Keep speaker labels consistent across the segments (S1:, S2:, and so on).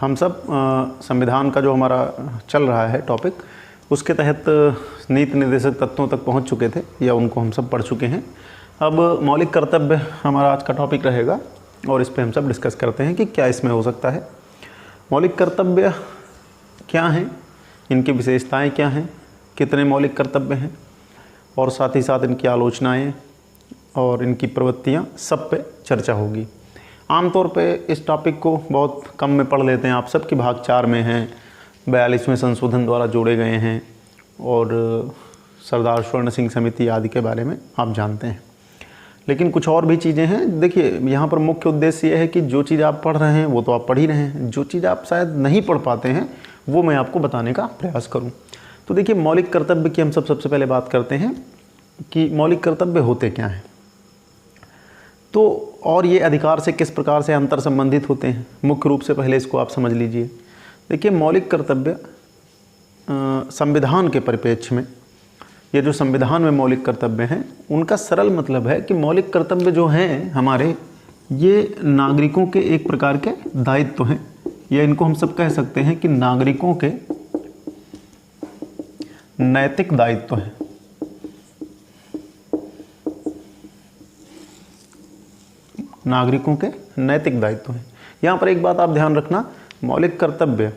S1: हम सब संविधान का जो हमारा चल रहा है टॉपिक, उसके तहत नीति निर्देशक तत्वों तक पहुंच चुके थे या उनको हम सब पढ़ चुके हैं। अब मौलिक कर्तव्य हमारा आज का टॉपिक रहेगा और इस पे हम सब डिस्कस करते हैं कि क्या इसमें हो सकता है। मौलिक कर्तव्य क्या हैं, इनकी विशेषताएं क्या हैं, कितने मौलिक कर्तव्य हैं और साथ ही साथ इनकी आलोचनाएं और इनकी प्रवृत्तियां, सब पे चर्चा होगी। आमतौर पे इस टॉपिक को बहुत कम में पढ़ लेते हैं आप सब कि भाग 4 में हैं, 42वें संशोधन द्वारा जोड़े गए हैं और सरदार स्वर्ण सिंह समिति आदि के बारे में आप जानते हैं। लेकिन कुछ और भी चीज़ें हैं। देखिए, यहाँ पर मुख्य उद्देश्य ये है कि जो चीज़ आप पढ़ रहे हैं वो तो आप पढ़ ही रहे हैं, जो चीज़ आप शायद नहीं पढ़ पाते हैं वो मैं आपको बताने का प्रयास करूँ। तो देखिए, मौलिक कर्तव्य की हम सब सबसे पहले बात करते हैं कि मौलिक कर्तव्य होते क्या हैं, तो और ये अधिकार से किस प्रकार से अंतर संबंधित होते हैं। मुख्य रूप से पहले इसको आप समझ लीजिए। देखिए, मौलिक कर्तव्य संविधान के परिप्रेक्ष्य में, ये जो संविधान में मौलिक कर्तव्य हैं, उनका सरल मतलब है कि मौलिक कर्तव्य जो हैं हमारे, ये नागरिकों के एक प्रकार के दायित्व हैं, या इनको हम सब कह सकते हैं कि नागरिकों के नैतिक दायित्व हैं। नागरिकों के नैतिक दायित्व हैं। यहाँ पर एक बात आप ध्यान रखना, मौलिक कर्तव्य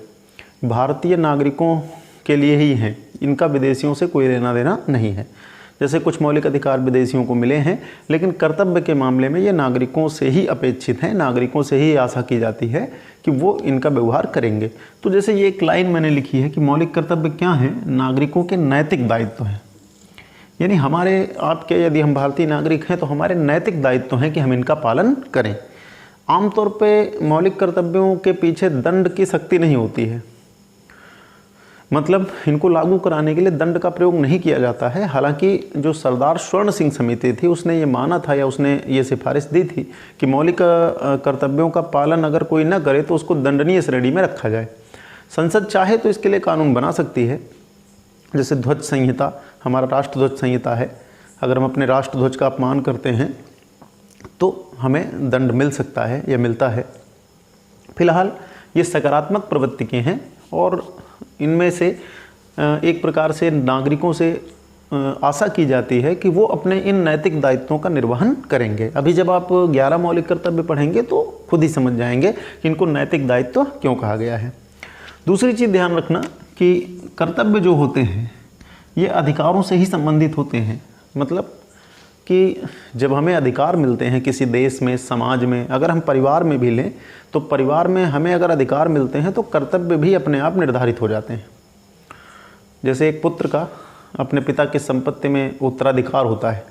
S1: भारतीय नागरिकों के लिए ही हैं, इनका विदेशियों से कोई लेना देना नहीं है। जैसे कुछ मौलिक अधिकार विदेशियों को मिले हैं, लेकिन कर्तव्य के मामले में ये नागरिकों से ही अपेक्षित हैं, नागरिकों से ही आशा की जाती है कि वो इनका व्यवहार करेंगे। तो जैसे ये एक लाइन मैंने लिखी है कि मौलिक कर्तव्य क्या है, नागरिकों के नैतिक दायित्व हैं। यानी हमारे आपके, यदि हम भारतीय नागरिक हैं तो हमारे नैतिक दायित्व हैं कि हम इनका पालन करें। आमतौर पे मौलिक कर्तव्यों के पीछे दंड की शक्ति नहीं होती है, मतलब इनको लागू कराने के लिए दंड का प्रयोग नहीं किया जाता है। हालांकि जो सरदार स्वर्ण सिंह समिति थी उसने ये माना था या उसने ये सिफारिश दी थी कि मौलिक कर्तव्यों का पालन अगर कोई न करे तो उसको दंडनीय श्रेणी में रखा जाए। संसद चाहे तो इसके लिए कानून बना सकती है। जैसे ध्वज संहिता, हमारा राष्ट्रध्वज संहिता है, अगर हम अपने राष्ट्रध्वज का अपमान करते हैं तो हमें दंड मिल सकता है या मिलता है। फिलहाल ये सकारात्मक प्रवृत्ति के हैं और इनमें से एक प्रकार से नागरिकों से आशा की जाती है कि वो अपने इन नैतिक दायित्वों का निर्वहन करेंगे। अभी जब आप 11 मौलिक कर्तव्य पढ़ेंगे तो खुद ही समझ जाएंगे कि इनको नैतिक दायित्व क्यों कहा गया है। दूसरी चीज़ ध्यान रखना कि कर्तव्य जो होते हैं ये अधिकारों से ही संबंधित होते हैं। मतलब कि जब हमें अधिकार मिलते हैं किसी देश में, समाज में, अगर हम परिवार में भी लें तो परिवार में हमें अगर अधिकार मिलते हैं तो कर्तव्य भी अपने आप निर्धारित हो जाते हैं। जैसे एक पुत्र का अपने पिता की संपत्ति में उत्तराधिकार होता है,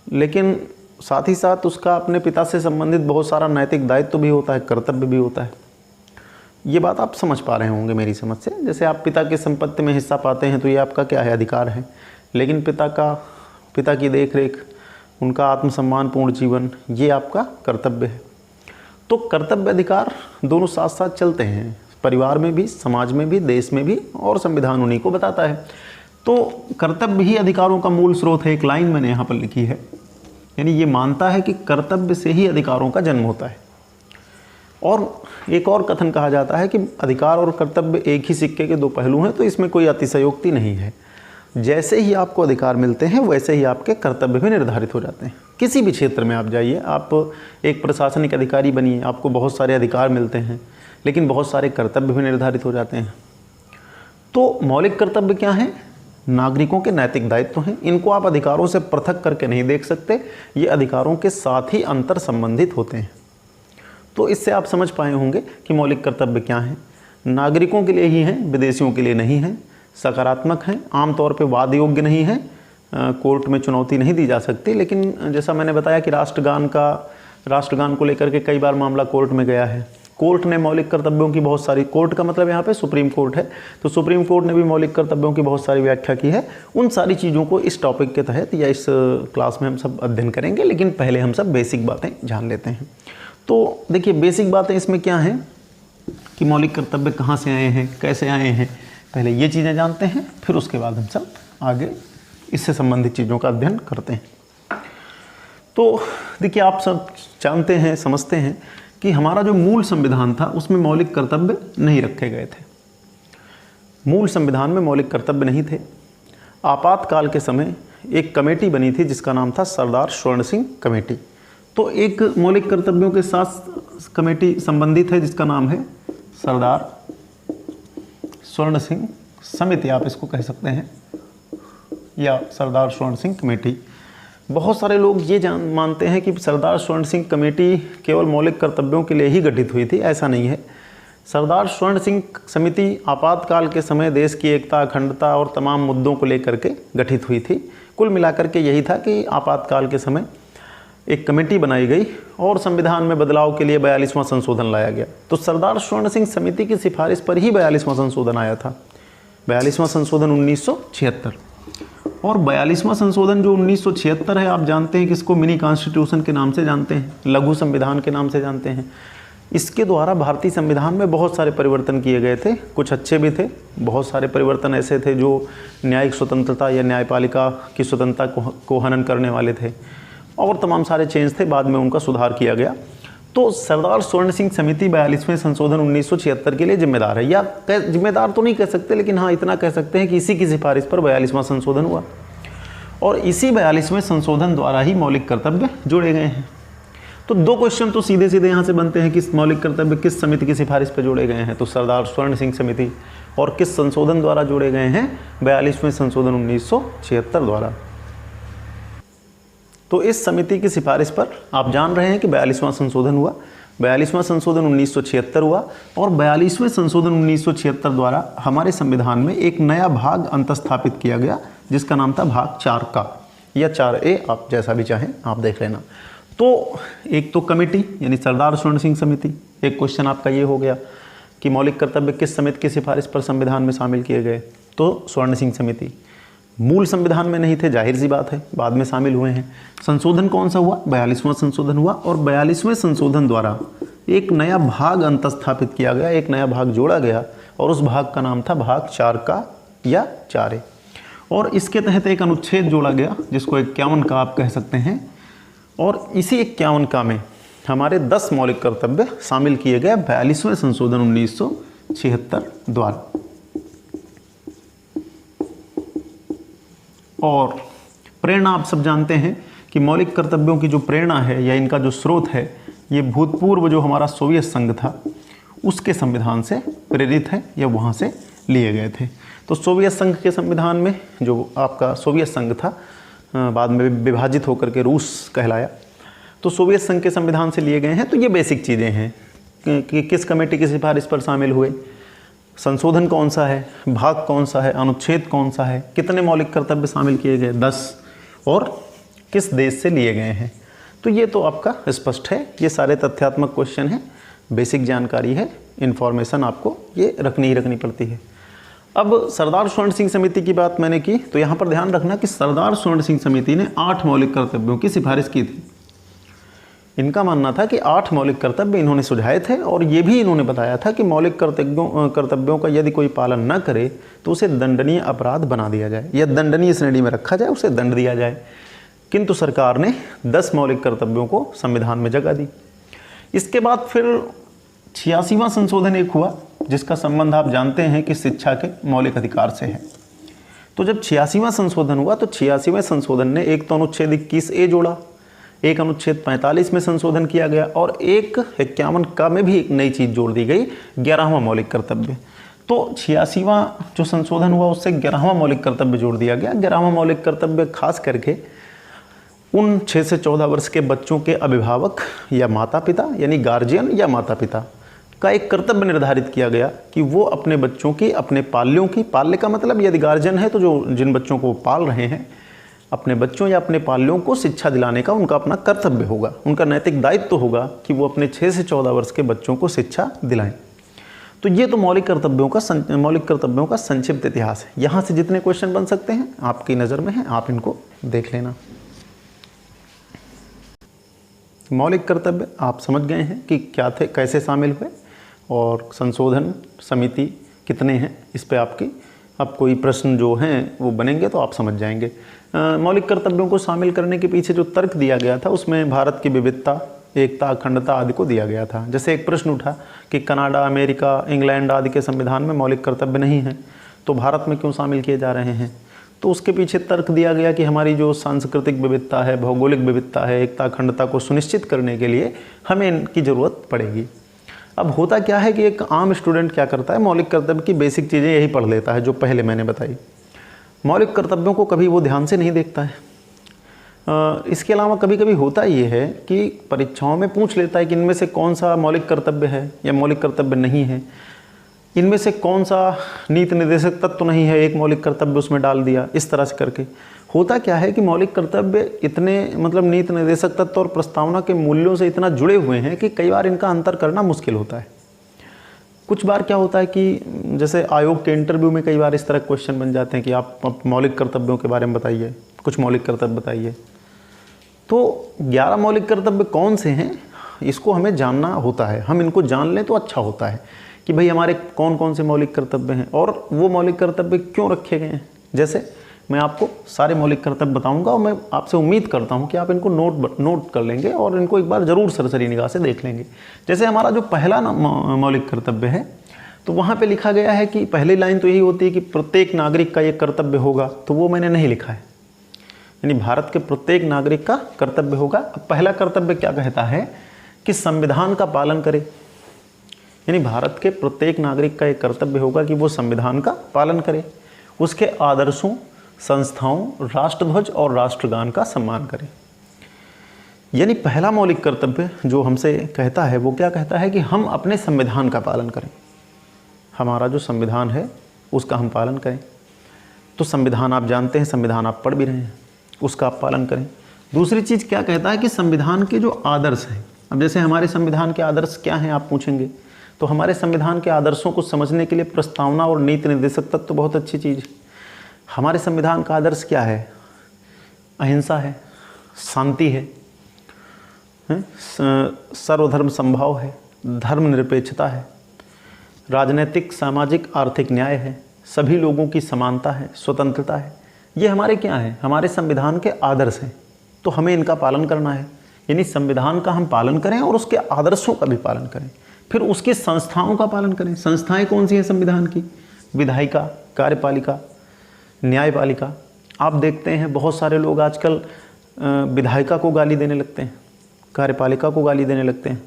S1: लेकिन साथ ही साथ उसका अपने पिता से संबंधित बहुत सारा नैतिक दायित्व भी होता है, कर्तव्य भी होता है। ये बात आप समझ पा रहे होंगे मेरी समझ से। जैसे आप पिता की संपत्ति में हिस्सा पाते हैं तो ये आपका क्या है, अधिकार है। लेकिन पिता की देख रेख, उनका आत्मसम्मानपूर्ण जीवन, ये आपका कर्तव्य है। तो कर्तव्य अधिकार दोनों साथ साथ चलते हैं, परिवार में भी, समाज में भी, देश में भी, और संविधान उन्हीं को बताता है। तो कर्तव्य ही अधिकारों का मूल स्रोत है। एक लाइन मैंने यहाँ पर लिखी है, यानी ये मानता है कि कर्तव्य से ही अधिकारों का जन्म होता है। और एक और कथन कहा जाता है कि अधिकार और कर्तव्य एक ही सिक्के के दो पहलू हैं, तो इसमें कोई अतिशयोक्ति नहीं है। जैसे ही आपको अधिकार मिलते हैं वैसे ही आपके कर्तव्य भी निर्धारित हो जाते हैं। किसी भी क्षेत्र में आप जाइए, आप एक प्रशासनिक अधिकारी बनिए, आपको बहुत सारे अधिकार मिलते हैं लेकिन बहुत सारे कर्तव्य भी निर्धारित हो जाते हैं। तो मौलिक कर्तव्य क्या हैं, नागरिकों के नैतिक दायित्व हैं। इनको आप अधिकारों से पृथक करके नहीं देख सकते, ये अधिकारों के साथ ही अंतर संबंधित होते हैं। तो इससे आप समझ पाए होंगे कि मौलिक कर्तव्य क्या हैं। नागरिकों के लिए ही हैं, विदेशियों के लिए नहीं हैं, सकारात्मक हैं, आमतौर पे वाद योग्य नहीं है, कोर्ट में चुनौती नहीं दी जा सकती। लेकिन जैसा मैंने बताया कि राष्ट्रगान को लेकर के कई बार मामला कोर्ट में गया है। कोर्ट ने मौलिक कर्तव्यों की बहुत सारी, कोर्ट का मतलब यहाँ पे सुप्रीम कोर्ट है, तो सुप्रीम कोर्ट ने भी मौलिक कर्तव्यों की बहुत सारी व्याख्या की है। उन सारी चीज़ों को इस टॉपिक के तहत या इस क्लास में हम सब अध्ययन करेंगे, लेकिन पहले हम सब बेसिक बातें जान लेते हैं। तो देखिए, बेसिक बातें इसमें क्या हैं कि मौलिक कर्तव्य कहाँ से आए हैं, कैसे आए हैं, पहले ये चीज़ें जानते हैं, फिर उसके बाद हम सब आगे इससे संबंधित चीज़ों का अध्ययन करते हैं। तो देखिए, आप सब जानते हैं, समझते हैं कि कि हमारा जो मूल संविधान था उसमें मौलिक कर्तव्य नहीं रखे गए थे। मूल संविधान में मौलिक कर्तव्य नहीं थे। आपातकाल के समय एक कमेटी बनी थी जिसका नाम था सरदार स्वर्ण सिंह कमेटी। तो एक मौलिक कर्तव्यों के साथ कमेटी संबंधित है जिसका नाम है सरदार स्वर्ण सिंह समिति, आप इसको कह सकते हैं, या सरदार स्वर्ण सिंह कमेटी। बहुत सारे लोग ये मानते हैं कि सरदार स्वर्ण सिंह कमेटी केवल मौलिक कर्तव्यों के लिए ही गठित हुई थी। ऐसा नहीं है। सरदार स्वर्ण सिंह समिति आपातकाल के समय देश की एकता, अखंडता और तमाम मुद्दों को लेकर के गठित हुई थी। कुल मिलाकर के यही था कि आपातकाल के समय एक कमेटी बनाई गई और संविधान में बदलाव के लिए 42वां संशोधन लाया गया। तो सरदार स्वर्ण सिंह समिति की सिफारिश पर ही 42वां संशोधन आया था, 42वां संशोधन 1976। और 42वां संशोधन जो 1976 है, आप जानते हैं कि इसको मिनी कॉन्स्टिट्यूशन के नाम से जानते हैं, लघु संविधान के नाम से जानते हैं। इसके द्वारा भारतीय संविधान में बहुत सारे परिवर्तन किए गए थे। कुछ अच्छे भी थे, बहुत सारे परिवर्तन ऐसे थे जो न्यायिक स्वतंत्रता या न्यायपालिका की स्वतंत्रता को हनन करने वाले थे, और तमाम सारे चेंज थे। बाद में उनका सुधार किया गया। तो सरदार स्वर्ण सिंह समिति 42वें संशोधन 1976 के लिए जिम्मेदार है, या जिम्मेदार तो नहीं कह सकते, लेकिन हाँ इतना कह सकते हैं कि इसी की सिफारिश पर 42वां संशोधन हुआ, और इसी 42वें संशोधन द्वारा ही मौलिक कर्तव्य जोड़े गए हैं। तो दो क्वेश्चन तो सीधे सीधे यहाँ से बनते हैं कि मौलिक कर्तव्य किस समिति की सिफारिश पर जोड़े गए हैं, तो सरदार स्वर्ण सिंह समिति, और किस संशोधन द्वारा जोड़े गए हैं, 42वें संशोधन 1976 द्वारा। तो इस समिति की सिफारिश पर आप जान रहे हैं कि 42वां संशोधन हुआ, 42वां संशोधन 1976 हुआ, और 42वें संशोधन 1976 द्वारा हमारे संविधान में एक नया भाग अंतस्थापित किया गया जिसका नाम था भाग 4 का, या 4A, आप जैसा भी चाहें आप देख लेना। तो एक तो कमेटी यानी सरदार स्वर्ण सिंह समिति, एक क्वेश्चन आपका ये हो गया कि मौलिक कर्तव्य किस समिति की सिफारिश पर संविधान में शामिल किए गए, तो स्वर्ण सिंह समिति। मूल संविधान में नहीं थे, जाहिर सी बात है, बाद में शामिल हुए हैं। संशोधन कौन सा हुआ, 42वां संशोधन हुआ, और 42वें संशोधन द्वारा एक नया भाग अंतस्थापित किया गया, एक नया भाग जोड़ा गया, और उस भाग का नाम था भाग 4 का या 4A। और इसके तहत एक अनुच्छेद जोड़ा गया जिसको 51 का आप कह सकते हैं, और इसी 51 का में हमारे 10 मौलिक कर्तव्य शामिल किए गए 42वें संशोधन 1976 द्वारा। और प्रेरणा आप सब जानते हैं कि मौलिक कर्तव्यों की जो प्रेरणा है या इनका जो स्रोत है, ये भूतपूर्व जो हमारा सोवियत संघ था उसके संविधान से प्रेरित है, या वहाँ से लिए गए थे। तो सोवियत संघ के संविधान में, जो आपका सोवियत संघ था बाद में विभाजित होकर के रूस कहलाया, तो सोवियत संघ के संविधान से लिए गए हैं। तो ये बेसिक चीज़ें हैं कि किस कमेटी की सिफारिश पर शामिल हुए, संशोधन कौन सा है, भाग कौन सा है, अनुच्छेद कौन सा है, कितने मौलिक कर्तव्य शामिल किए गए 10, और किस देश से लिए गए हैं। तो ये तो आपका स्पष्ट है। ये सारे तथ्यात्मक क्वेश्चन हैं, बेसिक जानकारी है, इन्फॉर्मेशन आपको ये रखनी ही रखनी पड़ती है। अब सरदार स्वर्ण सिंह समिति की बात मैंने की, तो यहाँ पर ध्यान रखना कि सरदार स्वर्ण सिंह समिति ने 8 मौलिक कर्तव्यों की सिफारिश की थी। इनका मानना था कि 8 मौलिक कर्तव्य इन्होंने सुझाए थे, और ये भी इन्होंने बताया था कि मौलिक कर्तव्यों का यदि कोई पालन न करे तो उसे दंडनीय अपराध बना दिया जाए, या दंडनीय श्रेणी में रखा जाए, उसे दंड दिया जाए। किंतु सरकार ने 10 मौलिक कर्तव्यों को संविधान में जगह दी। इसके बाद फिर 86वां संशोधन एक हुआ जिसका संबंध आप जानते हैं कि शिक्षा के मौलिक अधिकार से है। तो जब 86वां संशोधन हुआ तो 86वें संशोधन ने एक तो अनुच्छेद 21A जोड़ा, एक अनुच्छेद 45 में संशोधन किया गया, और एक 51 का में भी एक नई चीज़ जोड़ दी गई, 11वां मौलिक कर्तव्य। तो 86वां जो संशोधन हुआ उससे 11वां मौलिक कर्तव्य जोड़ दिया गया। 11वां मौलिक कर्तव्य खास करके उन 6 से 14 वर्ष के बच्चों के अभिभावक या माता पिता यानी गार्जियन या माता पिता का एक कर्तव्य निर्धारित किया गया कि वो अपने बच्चों की, अपने पाल्यों की, पालने का मतलब यदि गार्जियन है तो जो जिन बच्चों को पाल रहे हैं, अपने बच्चों या अपने पाल्यों को शिक्षा दिलाने का उनका अपना कर्तव्य होगा, उनका नैतिक दायित्व तो होगा कि वो अपने 6 से 14 वर्ष के बच्चों को शिक्षा दिलाएं। तो ये तो मौलिक कर्तव्यों का संक्षिप्त इतिहास है। यहाँ से जितने क्वेश्चन बन सकते हैं आपकी नज़र में है, आप इनको देख लेना। मौलिक कर्तव्य आप समझ गए हैं कि क्या थे, कैसे शामिल हुए, और संशोधन समिति कितने हैं, इस पे आपकी अब कोई प्रश्न जो हैं वो बनेंगे तो आप समझ जाएंगे। मौलिक कर्तव्यों को शामिल करने के पीछे जो तर्क दिया गया था उसमें भारत की विविधता एकता, अखंडता आदि को दिया गया था। जैसे एक प्रश्न उठा कि कनाडा, अमेरिका, इंग्लैंड आदि के संविधान में मौलिक कर्तव्य नहीं हैं, तो भारत में क्यों शामिल किए जा रहे हैं? तो उसके पीछे तर्क दिया गया कि हमारी जो सांस्कृतिक विविधता है, भौगोलिक विविधता है, एकता, अखंडता को सुनिश्चित करने के लिए हमें इनकी ज़रूरत पड़ेगी। अब होता क्या है कि एक आम स्टूडेंट क्या करता है, मौलिक कर्तव्य की बेसिक चीज़ें यही पढ़ लेता है जो पहले मैंने बताई। मौलिक कर्तव्यों को कभी वो ध्यान से नहीं देखता है। इसके अलावा कभी कभी होता ये है कि परीक्षाओं में पूछ लेता है कि इनमें से कौन सा मौलिक कर्तव्य है या मौलिक कर्तव्य नहीं है, इनमें से कौन सा नीति निर्देशक तत्व नहीं है, एक मौलिक कर्तव्य उसमें डाल दिया। इस तरह से करके होता क्या है कि मौलिक कर्तव्य इतने मतलब नीति निर्देशक तत्व और प्रस्तावना के मूल्यों से इतना जुड़े हुए हैं कि कई बार इनका अंतर करना मुश्किल होता है। कुछ बार क्या होता है कि जैसे आयोग के इंटरव्यू में कई बार इस तरह क्वेश्चन बन जाते हैं कि आप मौलिक कर्तव्यों के बारे में बताइए, कुछ मौलिक कर्तव्य बताइए। तो 11 मौलिक कर्तव्य कौन से हैं, इसको हमें जानना होता है। हम इनको जान लें तो अच्छा होता है कि भाई हमारे कौन कौन से मौलिक कर्तव्य हैं और वो मौलिक कर्तव्य क्यों रखे गए हैं। जैसे मैं आपको सारे मौलिक कर्तव्य बताऊंगा और मैं आपसे उम्मीद करता हूं कि आप इनको नोट कर लेंगे और इनको एक बार ज़रूर सरसरी निगाह से देख लेंगे। जैसे हमारा जो पहला मौलिक कर्तव्य है, तो वहाँ पे लिखा गया है कि पहली लाइन तो यही होती है कि प्रत्येक नागरिक का ये कर्तव्य होगा, तो वो मैंने नहीं लिखा है, यानी भारत के प्रत्येक नागरिक का कर्तव्य होगा। अब पहला कर्तव्य क्या कहता है कि संविधान का पालन करे, यानी भारत के प्रत्येक नागरिक का एक कर्तव्य होगा कि वो संविधान का पालन करे, उसके आदर्शों, संस्थाओं, राष्ट्रध्वज और राष्ट्रगान का सम्मान करे। यानी पहला मौलिक कर्तव्य जो हमसे कहता है वो क्या कहता है कि हम अपने संविधान का पालन करें, हमारा जो संविधान है उसका हम पालन करें। तो संविधान आप जानते हैं, संविधान आप पढ़ भी रहे हैं, उसका आप पालन करें। दूसरी चीज़ क्या कहता है कि संविधान के जो आदर्श हैं, अब जैसे हमारे संविधान के आदर्श क्या हैं आप पूछेंगे, तो हमारे संविधान के आदर्शों को समझने के लिए प्रस्तावना और नीति निर्देशक तत्व तो बहुत अच्छी चीज़ है। हमारे संविधान का आदर्श क्या है? अहिंसा है, शांति है, सर्वधर्म समभाव है, धर्मनिरपेक्षता है, राजनीतिक, सामाजिक, आर्थिक न्याय है, सभी लोगों की समानता है, स्वतंत्रता है। ये हमारे क्या हैं? हमारे संविधान के आदर्श हैं। तो हमें इनका पालन करना है, यानी संविधान का हम पालन करें और उसके आदर्शों का भी पालन करें। फिर उसकी संस्थाओं का पालन करें। संस्थाएं कौन सी हैं संविधान की? विधायिका, कार्यपालिका, न्यायपालिका। आप देखते हैं बहुत सारे लोग आजकल विधायिका को गाली देने लगते हैं, कार्यपालिका को गाली देने लगते हैं,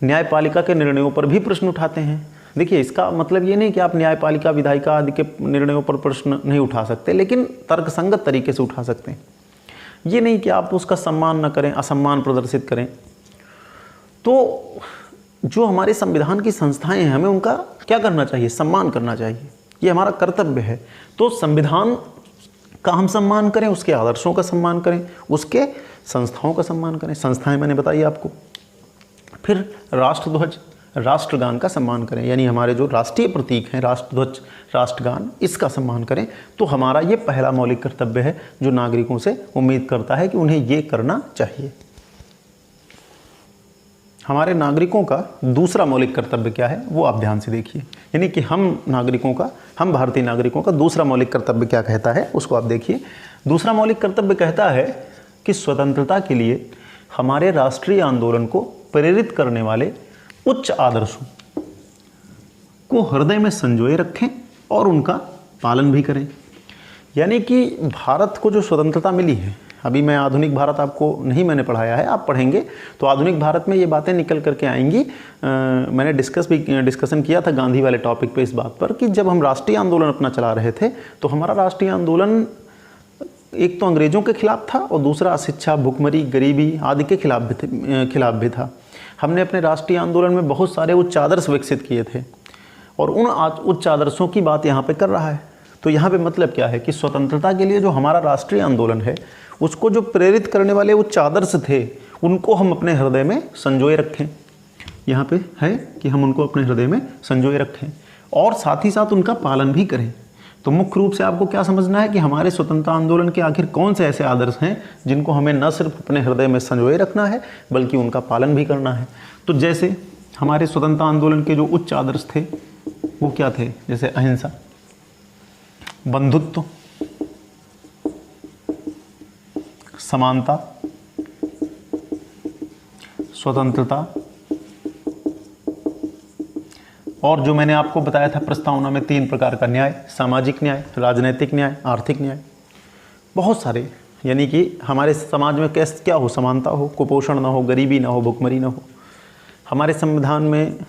S1: न्यायपालिका के निर्णयों पर भी प्रश्न उठाते हैं। देखिए, इसका मतलब ये नहीं कि आप न्यायपालिका, विधायिका आदि के निर्णयों पर प्रश्न नहीं उठा सकते, लेकिन तर्कसंगत तरीके से उठा सकते हैं। ये नहीं कि आप उसका सम्मान न करें, असम्मान प्रदर्शित करें। तो जो हमारे संविधान की संस्थाएं हैं, हमें उनका क्या करना चाहिए? सम्मान करना चाहिए। ये हमारा कर्तव्य है। तो संविधान का हम सम्मान करें, उसके आदर्शों का सम्मान करें, उसके संस्थाओं का सम्मान करें। संस्थाएं मैंने बताई आपको। फिर राष्ट्रध्वज, राष्ट्रगान का सम्मान करें, यानी हमारे जो राष्ट्रीय प्रतीक हैं, राष्ट्रध्वज, राष्ट्रगान, इसका सम्मान करें। तो हमारा ये पहला मौलिक कर्तव्य है जो नागरिकों से उम्मीद करता है कि उन्हें ये करना चाहिए। हमारे नागरिकों का दूसरा मौलिक कर्तव्य क्या है वो आप ध्यान से देखिए, यानी कि हम भारतीय नागरिकों का दूसरा मौलिक कर्तव्य क्या कहता है उसको आप देखिए। दूसरा मौलिक कर्तव्य कहता है कि स्वतंत्रता के लिए हमारे राष्ट्रीय आंदोलन को प्रेरित करने वाले उच्च आदर्शों को हृदय में संजोए रखें और उनका पालन भी करें। यानी कि भारत को जो स्वतंत्रता मिली है, अभी मैं आधुनिक भारत आपको नहीं मैंने पढ़ाया है, आप पढ़ेंगे तो आधुनिक भारत में ये बातें निकल करके आएंगी। मैंने डिस्कशन किया था गांधी वाले टॉपिक पे इस बात पर कि जब हम राष्ट्रीय आंदोलन अपना चला रहे थे तो हमारा राष्ट्रीय आंदोलन एक तो अंग्रेज़ों के खिलाफ था और दूसरा शिक्षा, भुखमरी, गरीबी आदि के खिलाफ भी था। हमने अपने राष्ट्रीय आंदोलन में बहुत सारे उच्च आदर्श विकसित किए थे और उन उच्च आदर्शों की बात यहाँ पे कर रहा है। तो यहाँ पे मतलब क्या है कि स्वतंत्रता के लिए जो हमारा राष्ट्रीय आंदोलन है उसको जो प्रेरित करने वाले उच्च आदर्श थे उनको हम अपने हृदय में संजोए रखें। यहाँ पे है कि हम उनको अपने हृदय में संजोए रखें और साथ ही साथ उनका पालन भी करें। तो मुख्य रूप से आपको क्या समझना है कि हमारे स्वतंत्रता आंदोलन के आखिर कौन से ऐसे आदर्श हैं जिनको हमें न सिर्फ अपने हृदय में संजोए रखना है बल्कि उनका पालन भी करना है। तो जैसे हमारे स्वतंत्रता आंदोलन के जो उच्च आदर्श थे वो क्या थे? जैसे अहिंसा, बंधुत्व, समानता, स्वतंत्रता, और जो मैंने आपको बताया था प्रस्तावना में 3 प्रकार का न्याय, सामाजिक न्याय, राजनैतिक न्याय, आर्थिक न्याय, बहुत सारे, यानी कि हमारे समाज में कैसे क्या हो, समानता हो, कुपोषण ना हो, गरीबी ना हो, भुखमरी ना हो। हमारे संविधान में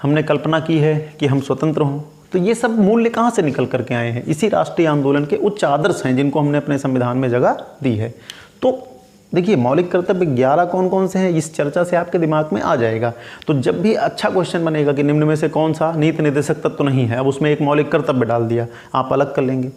S1: हमने कल्पना की है कि हम स्वतंत्र हों। तो ये सब मूल्य कहाँ से निकल करके आए हैं? इसी राष्ट्रीय आंदोलन के उच्च आदर्श हैं जिनको हमने अपने संविधान में जगह दी है। तो देखिए, मौलिक कर्तव्य 11 कौन कौन से हैं, इस चर्चा से आपके दिमाग में आ जाएगा। तो जब भी अच्छा क्वेश्चन बनेगा कि निम्न में से कौन सा नीति निर्देशक तत्व नहीं है, अब उसमें एक मौलिक कर्तव्य डाल दिया, आप अलग कर लेंगे।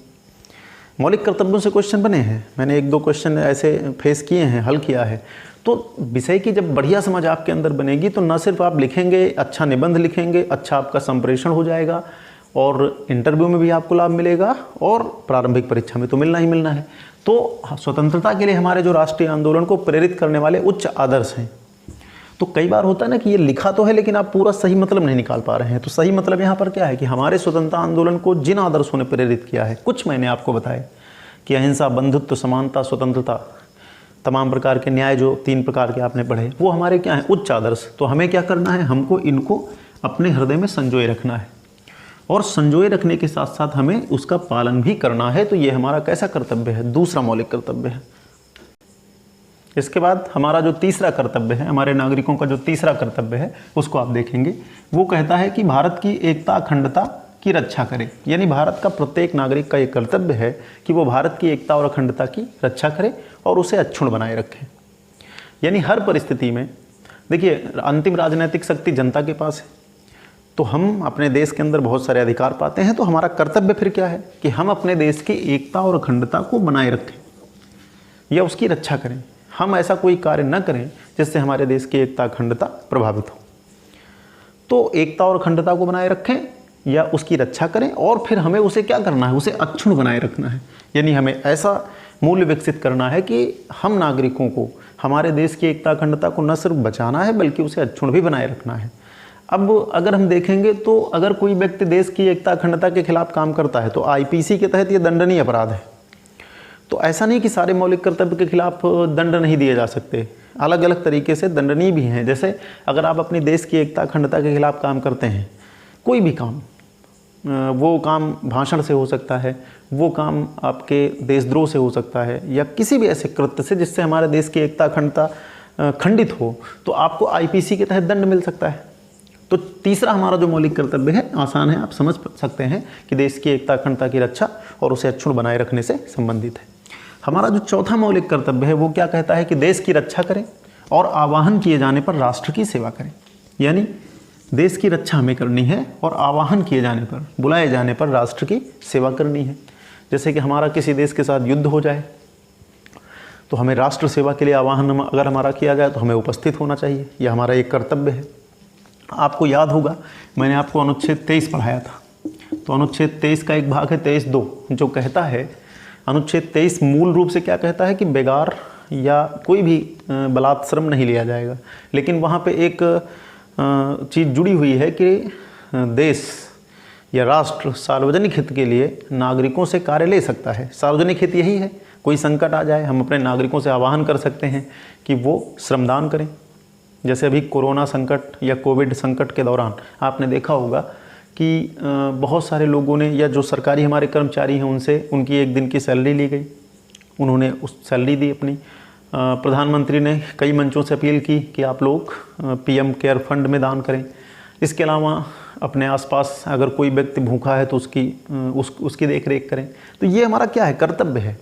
S1: मौलिक कर्तव्यों से क्वेश्चन बने हैं, मैंने 1-2 क्वेश्चन ऐसे फेस किए हैं, हल किया है। तो विषय की जब बढ़िया समझ आपके अंदर बनेगी तो न सिर्फ आप लिखेंगे, अच्छा निबंध लिखेंगे, अच्छा आपका संप्रेषण हो जाएगा, और इंटरव्यू में भी आपको लाभ मिलेगा, और प्रारंभिक परीक्षा में तो मिलना ही मिलना है। तो स्वतंत्रता के लिए हमारे जो राष्ट्रीय आंदोलन को प्रेरित करने वाले उच्च आदर्श हैं। तो कई बार होता है ना कि ये लिखा तो है लेकिन आप पूरा सही मतलब नहीं निकाल पा रहे हैं। तो सही मतलब यहाँ पर क्या है कि हमारे स्वतंत्रता आंदोलन को जिन आदर्शों ने प्रेरित किया है, कुछ मैंने आपको बताए कि अहिंसा, बंधुत्व, समानता, स्वतंत्रता, तमाम प्रकार के न्याय, जो 3 प्रकार के आपने पढ़े, वो हमारे क्या हैं, उच्च आदर्श। तो हमें क्या करना है, हमको इनको अपने हृदय में संजोए रखना है, और संजोए रखने के साथ साथ हमें उसका पालन भी करना है। तो ये हमारा कैसा कर्तव्य है, दूसरा मौलिक कर्तव्य है। इसके बाद हमारा जो तीसरा कर्तव्य है, हमारे नागरिकों का जो तीसरा कर्तव्य है, उसको आप देखेंगे। वो कहता है कि भारत की एकता, अखंडता की रक्षा करे। यानी भारत का प्रत्येक नागरिक का ये कर्तव्य है कि वो भारत की एकता और अखंडता की रक्षा करे और उसे अक्षुण्ण बनाए रखे। यानी हर परिस्थिति में, देखिए, अंतिम राजनीतिक शक्ति जनता के पास है, तो हम अपने देश के अंदर बहुत सारे अधिकार पाते हैं। तो हमारा कर्तव्य फिर क्या है कि हम अपने देश की एकता और अखंडता को बनाए रखें या उसकी रक्षा करें। हम ऐसा कोई कार्य न करें जिससे हमारे देश की एकता, अखंडता प्रभावित हो। तो एकता और अखंडता को बनाए रखें या उसकी रक्षा करें, और फिर हमें उसे क्या करना है, उसे अक्षुण्ण बनाए रखना है। यानी हमें ऐसा मूल्य विकसित करना है कि हम नागरिकों को हमारे देश की एकता, अखंडता को न सिर्फ बचाना है बल्कि उसे अक्षुण्ण भी बनाए रखना है। अब अगर हम देखेंगे तो अगर कोई व्यक्ति देश की एकता, अखंडता के खिलाफ काम करता है तो आईपीसी के तहत ये दंडनीय अपराध है। तो ऐसा नहीं कि सारे मौलिक कर्तव्य के खिलाफ दंड नहीं दिए जा सकते, अलग अलग तरीके से दंडनीय भी हैं। जैसे अगर आप अपनी देश की एकता, अखंडता के खिलाफ काम करते हैं, कोई भी काम, वो काम भाषण से हो सकता है, वो काम आपके देशद्रोह से हो सकता है, या किसी भी ऐसे कृत्य से जिससे हमारे देश की एकता, अखंडता खंडित हो, तो आपको आईपीसी के तहत दंड मिल सकता है। तो तीसरा हमारा जो मौलिक कर्तव्य है, आसान है, आप समझ सकते हैं कि देश की एकता, अखंडता की रक्षा और उसे अक्षुण्ण बनाए रखने से संबंधित है। हमारा जो चौथा मौलिक कर्तव्य है वो क्या कहता है कि देश की रक्षा करें और आवाहन किए जाने पर राष्ट्र की सेवा करें। यानी देश की रक्षा हमें करनी है और आवाहन किए जाने पर, बुलाए जाने पर राष्ट्र की सेवा करनी है। जैसे कि हमारा किसी देश के साथ युद्ध हो जाए तो हमें राष्ट्र सेवा के लिए आवाहन अगर हमारा किया जाए तो हमें उपस्थित होना चाहिए, यह हमारा एक कर्तव्य है। आपको याद होगा मैंने आपको अनुच्छेद 23 पढ़ाया था, तो अनुच्छेद 23 का एक भाग है 23(2) जो कहता है, अनुच्छेद 23 मूल रूप से क्या कहता है कि बेगार या कोई भी बलात्श्रम नहीं लिया जाएगा, लेकिन वहाँ पे एक चीज़ जुड़ी हुई है कि देश या राष्ट्र सार्वजनिक हित के लिए नागरिकों से कार्य ले सकता है। सार्वजनिक हित यही है, कोई संकट आ जाए हम अपने नागरिकों से आह्वान कर सकते हैं कि वो श्रमदान करें। जैसे अभी कोरोना संकट या कोविड संकट के दौरान आपने देखा होगा कि बहुत सारे लोगों ने, या जो सरकारी हमारे कर्मचारी हैं उनसे उनकी एक दिन की सैलरी ली गई, उन्होंने उस सैलरी दी अपनी। प्रधानमंत्री ने कई मंचों से अपील की कि आप लोग पीएम केयर फंड में दान करें। इसके अलावा अपने आसपास अगर कोई व्यक्ति भूखा है तो उसकी देख रेख करें। तो ये हमारा क्या है, कर्तव्य है।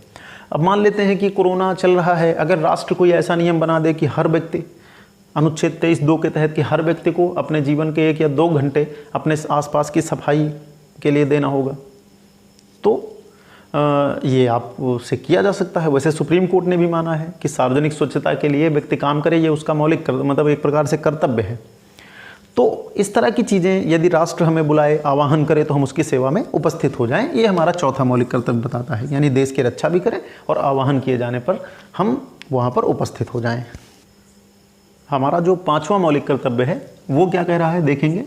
S1: अब मान लेते हैं कि कोरोना चल रहा है, अगर राष्ट्र कोई ऐसा नियम बना दे कि हर व्यक्ति, अनुच्छेद 23(2) के तहत कि हर व्यक्ति को अपने जीवन के 1 या 2 घंटे अपने आसपास की सफाई के लिए देना होगा, तो ये आपसे किया जा सकता है। वैसे सुप्रीम कोर्ट ने भी माना है कि सार्वजनिक स्वच्छता के लिए व्यक्ति काम करे, ये उसका मौलिक मतलब एक प्रकार से कर्तव्य है। तो इस तरह की चीज़ें यदि राष्ट्र हमें बुलाए, आवाहन करे, तो हम उसकी सेवा में उपस्थित हो जाएं। ये हमारा चौथा मौलिक कर्तव्य बताता है, यानी देश की रक्षा भी करें और आवाहन किए जाने पर हम वहाँ पर उपस्थित हो जाएं। हमारा जो 5वां मौलिक कर्तव्य है वो क्या कह रहा है, देखेंगे।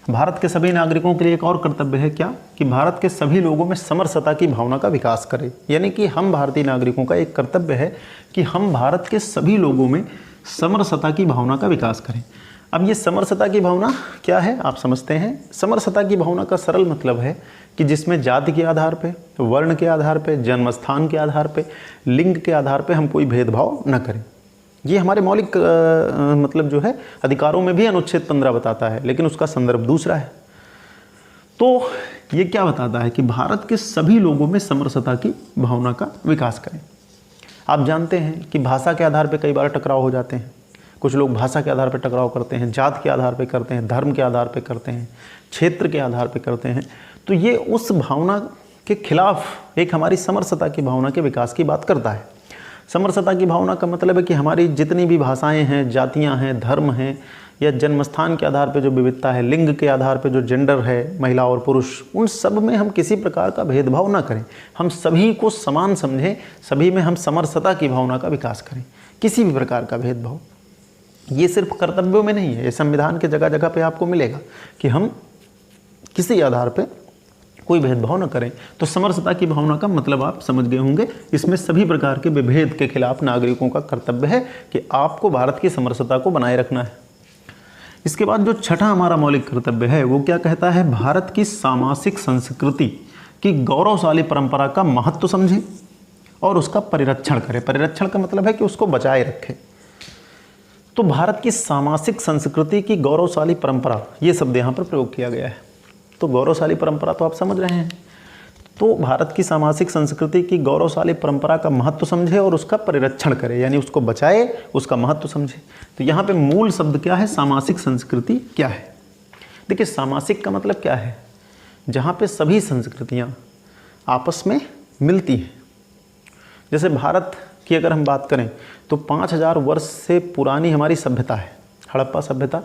S1: भारत के सभी नागरिकों के लिए एक और कर्तव्य है, क्या कि भारत के सभी लोगों में समरसता की भावना का विकास करें। यानी कि हम भारतीय नागरिकों का एक कर्तव्य है कि हम भारत के सभी लोगों में समरसता की भावना का विकास करें। अब ये समरसता की भावना क्या है आप समझते हैं। समरसता की भावना का सरल मतलब है कि जिसमें जाति के आधार पे, वर्ण के आधार पे, जन्मस्थान के आधार पे, लिंग के आधार पे हम कोई भेदभाव न करें। ये हमारे मौलिक मतलब जो है अधिकारों में भी अनुच्छेद 15 बताता है, लेकिन उसका संदर्भ दूसरा है। तो ये क्या बताता है कि भारत के सभी लोगों में समरसता की भावना का विकास करें। आप जानते हैं कि भाषा के आधार पर कई बार टकराव हो जाते हैं। कुछ लोग भाषा के आधार पर टकराव करते हैं, जात के आधार पर करते हैं, धर्म के आधार पर करते हैं, क्षेत्र के आधार पर करते हैं। तो ये उस भावना के खिलाफ एक हमारी समरसता की भावना के विकास की बात करता है। समरसता की भावना का मतलब है कि हमारी जितनी भी भाषाएं हैं, जातियां हैं, धर्म हैं, या जन्मस्थान के आधार पर जो विविधता है, लिंग के आधार पर जो जेंडर है, महिला और पुरुष, उन सब में हम किसी प्रकार का भेदभाव ना करें। हम सभी को समान समझें, सभी में हम समरसता की भावना का विकास करें। किसी भी प्रकार का भेदभाव, ये सिर्फ कर्तव्यों में नहीं है, ये संविधान के जगह जगह पे आपको मिलेगा कि हम किसी आधार पे कोई भेदभाव न करें। तो समरसता की भावना का मतलब आप समझ गए होंगे। इसमें सभी प्रकार के विभेद के खिलाफ नागरिकों का कर्तव्य है कि आपको भारत की समरसता को बनाए रखना है। इसके बाद जो छठा हमारा मौलिक कर्तव्य है वो क्या कहता है, भारत की सामाजिक संस्कृति की गौरवशाली परंपरा का महत्व समझें और उसका परिरक्षण करें। परिरक्षण का मतलब है कि उसको बचाए रखें। तो भारत की सामाजिक संस्कृति की गौरवशाली परंपरा, ये शब्द यहाँ पर प्रयोग किया गया है। तो गौरवशाली परंपरा तो आप समझ रहे हैं। तो भारत की सामाजिक संस्कृति की गौरवशाली परंपरा का महत्व समझे और उसका परिरक्षण करे, यानी उसको बचाए, उसका महत्व समझे। तो यहाँ पे मूल शब्द क्या है, सामाजिक संस्कृति क्या है। देखिए सामाजिक का मतलब क्या है, जहाँ पे सभी संस्कृतियाँ आपस में मिलती हैं। जैसे भारत की अगर हम बात करें तो 5000 वर्ष से पुरानी हमारी सभ्यता है। हड़प्पा सभ्यता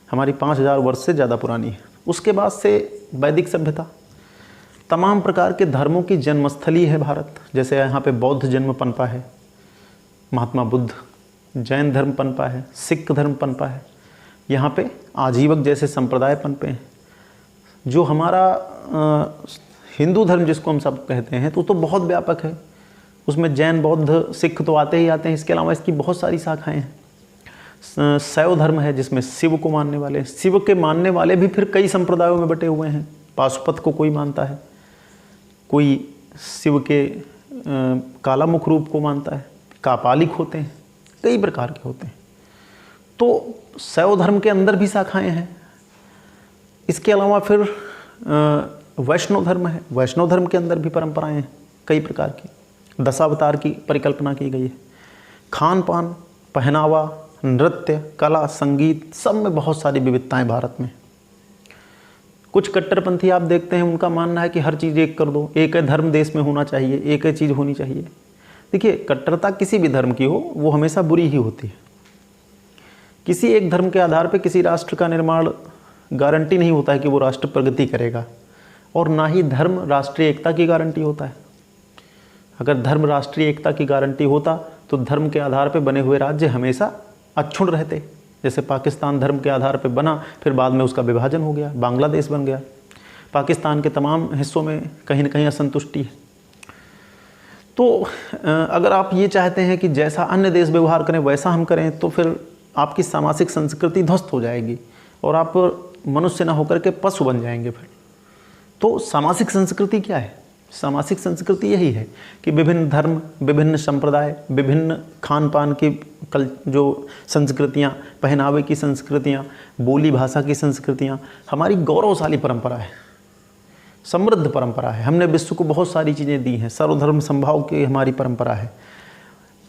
S1: हमारी 5000 वर्ष से ज़्यादा पुरानी है। उसके बाद से वैदिक सभ्यता, तमाम प्रकार के धर्मों की जन्मस्थली है भारत। जैसे यहाँ पे बौद्ध जन्म पनपा है, महात्मा बुद्ध, जैन धर्म पनपा है, सिख धर्म पनपा है, यहाँ पे आजीवक जैसे संप्रदाय पनपे हैं। जो हमारा हिंदू धर्म जिसको हम सब कहते हैं तो बहुत व्यापक है। उसमें जैन, बौद्ध, सिख तो आते ही आते हैं। इसके अलावा इसकी बहुत सारी शाखाएं हैं। शैव धर्म है जिसमें शिव को मानने वाले, शिव के मानने वाले भी फिर कई संप्रदायों में बटे हुए हैं। पाशुपत को कोई मानता है, कोई शिव के काला मुख रूप को मानता है, कापालिक होते हैं, कई प्रकार के होते हैं। तो शैव धर्म के अंदर भी शाखाएं हैं। इसके अलावा फिर वैष्णव धर्म है। वैष्णव धर्म के अंदर भी परंपराएं हैं कई प्रकार की। दशावतार की परिकल्पना की गई है। खान पान, पहनावा, नृत्य, कला, संगीत, सब में बहुत सारी विविधताएं भारत में। कुछ कट्टरपंथी आप देखते हैं, उनका मानना है कि हर चीज़ एक कर दो, एक है धर्म देश में होना चाहिए, एक है चीज़ होनी चाहिए। देखिए कट्टरता किसी भी धर्म की हो वो हमेशा बुरी ही होती है। किसी एक धर्म के आधार पर किसी राष्ट्र का निर्माण गारंटी नहीं होता है कि वो राष्ट्र प्रगति करेगा, और ना ही धर्म राष्ट्रीय एकता की गारंटी होता है। अगर धर्म राष्ट्रीय एकता की गारंटी होता तो धर्म के आधार पर बने हुए राज्य हमेशा अक्षुण्ण रहते। जैसे पाकिस्तान धर्म के आधार पर बना, फिर बाद में उसका विभाजन हो गया, बांग्लादेश बन गया। पाकिस्तान के तमाम हिस्सों में कहीं न कहीं असंतुष्टि है। तो अगर आप ये चाहते हैं कि जैसा अन्य देश व्यवहार करें वैसा हम करें, तो फिर आपकी सामाजिक संस्कृति ध्वस्त हो जाएगी और आप मनुष्य न होकर के पशु बन जाएंगे फिर। तो सामाजिक संस्कृति क्या है? सामाजिक संस्कृति यही है कि विभिन्न धर्म, विभिन्न संप्रदाय, विभिन्न खान पान की जो संस्कृतियाँ, पहनावे की संस्कृतियाँ, बोली भाषा की संस्कृतियाँ हमारी गौरवशाली परंपरा है, समृद्ध परंपरा है। हमने विश्व को बहुत सारी चीज़ें दी हैं, सर्वधर्म समभाव की हमारी परंपरा है।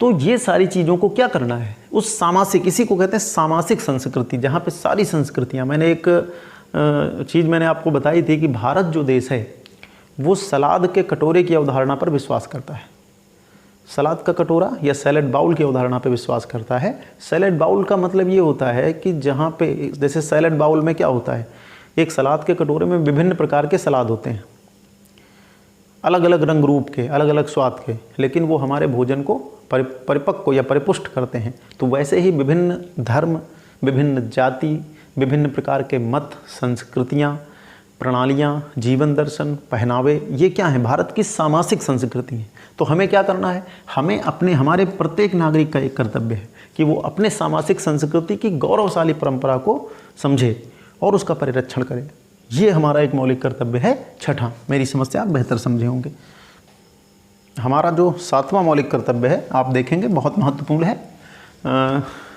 S1: तो ये सारी चीज़ों को क्या करना है, उस सामाजिक, इसी को कहते हैं सामाजिक संस्कृति, जहाँ पे सारी संस्कृतियाँ। मैंने एक चीज़ मैंने आपको बताई थी कि भारत जो देश है वो सलाद के कटोरे की अवधारणा पर विश्वास करता है। सलाद का कटोरा या सैलेड बाउल की अवधारणा पर विश्वास करता है। सैलेड बाउल का मतलब ये होता है कि जहाँ पे, जैसे सैलेड बाउल में क्या होता है, एक सलाद के कटोरे में विभिन्न प्रकार के सलाद होते हैं, अलग अलग रंग रूप के, अलग अलग स्वाद के, लेकिन वो हमारे भोजन को परिपक्व या परिपुष्ट करते हैं। तो वैसे ही विभिन्न धर्म, विभिन्न जाति, विभिन्न प्रकार के मत, संस्कृतियाँ, प्रणालियाँ, जीवन दर्शन, पहनावे, ये क्या है, भारत की सामाजिक संस्कृति है। तो हमें क्या करना है, हमें हमारे प्रत्येक नागरिक का एक कर्तव्य है कि वो अपने सामाजिक संस्कृति की गौरवशाली परंपरा को समझे और उसका परिरक्षण करे। ये हमारा एक मौलिक कर्तव्य है। छठा, मेरी समस्या आप बेहतर समझे होंगे। हमारा जो 7वां मौलिक कर्तव्य है, आप देखेंगे बहुत महत्वपूर्ण है।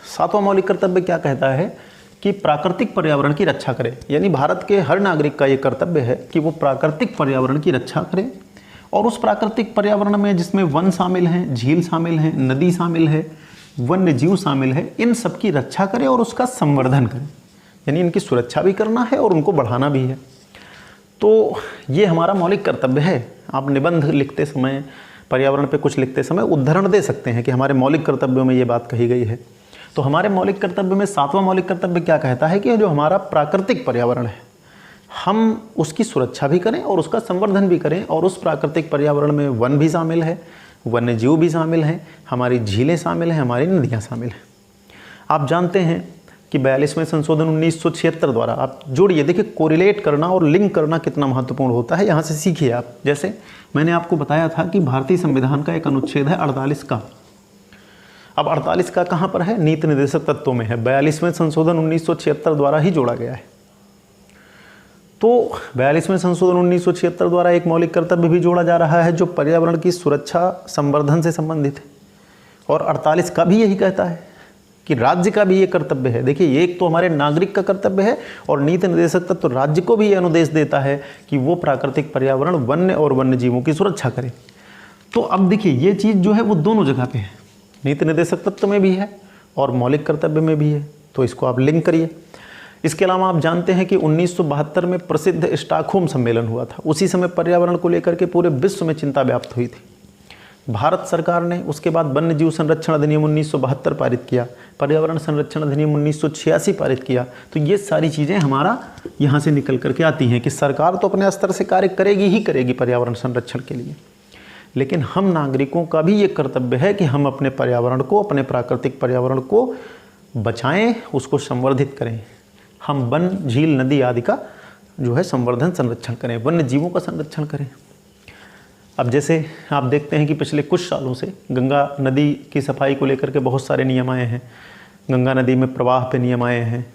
S1: 7वां मौलिक कर्तव्य क्या कहता है कि प्राकृतिक पर्यावरण की रक्षा करे। यानी भारत के हर नागरिक का ये कर्तव्य है कि वो प्राकृतिक पर्यावरण की रक्षा करे, और उस प्राकृतिक पर्यावरण में जिसमें वन शामिल हैं, झील शामिल हैं, नदी शामिल है, वन्य जीव शामिल है, इन सब की रक्षा करे और उसका संवर्धन करे। यानी इनकी सुरक्षा भी करना है और उनको बढ़ाना भी है। तो ये हमारा मौलिक कर्तव्य है। आप निबंध लिखते समय, पर्यावरण पे कुछ लिखते समय उदाहरण दे सकते हैं कि हमारे मौलिक कर्तव्यों में ये बात कही गई है। तो हमारे मौलिक कर्तव्य में 7वां मौलिक कर्तव्य क्या कहता है कि जो हमारा प्राकृतिक पर्यावरण है, हम उसकी सुरक्षा भी करें और उसका संवर्धन भी करें। और उस प्राकृतिक पर्यावरण में वन भी शामिल है, वन्य जीव भी शामिल हैं, हमारी झीलें शामिल हैं, हमारी नदियाँ शामिल हैं। आप जानते हैं कि 42वें संशोधन 1976 द्वारा, आप जोड़िए, देखिए कोरिलेट करना और लिंक करना कितना महत्वपूर्ण होता है, यहाँ से सीखिए आप। जैसे मैंने आपको बताया था कि भारतीय संविधान का एक अनुच्छेद है 48 का। अब 48 का कहाँ पर है? नीति निर्देशक तत्वों में है। 42वें संशोधन 1976 द्वारा ही जोड़ा गया है। तो 42वें संशोधन 1976 द्वारा एक मौलिक कर्तव्य भी जोड़ा जा रहा है जो पर्यावरण की सुरक्षा संवर्धन से संबंधित है। और 48 का भी यही कहता है कि राज्य का भी ये कर्तव्य है। देखिए, एक तो हमारे नागरिक का कर्तव्य है और नीति निर्देशक तत्व राज्य को भी ये अनुदेश देता है कि वो प्राकृतिक पर्यावरण, वन्य और वन्य जीवों की सुरक्षा करे। तो अब देखिए, ये चीज़ जो है वो दोनों जगह पे है, नीति निर्देशक तत्व में भी है और मौलिक कर्तव्य में भी है। तो इसको आप लिंक करिए। इसके अलावा आप जानते हैं कि 1972 में प्रसिद्ध स्टॉकहोम सम्मेलन हुआ था। उसी समय पर्यावरण को लेकर के पूरे विश्व में चिंता व्याप्त हुई थी। भारत सरकार ने उसके बाद वन्य जीव संरक्षण अधिनियम 1972 पारित किया, पर्यावरण संरक्षण अधिनियम 1986 पारित किया। तो ये सारी चीज़ें हमारा यहाँ से निकल करके आती हैं कि सरकार तो अपने स्तर से कार्य करेगी ही करेगी पर्यावरण संरक्षण के लिए, लेकिन हम नागरिकों का भी ये कर्तव्य है कि हम अपने पर्यावरण को, अपने प्राकृतिक पर्यावरण को बचाएं, उसको संवर्धित करें। हम वन, झील, नदी आदि का जो है संवर्धन, संरक्षण करें, वन्य जीवों का संरक्षण करें। अब जैसे आप देखते हैं कि पिछले कुछ सालों से गंगा नदी की सफाई को लेकर के बहुत सारे नियम आए हैं। गंगा नदी में प्रवाह पे नियम आए हैं,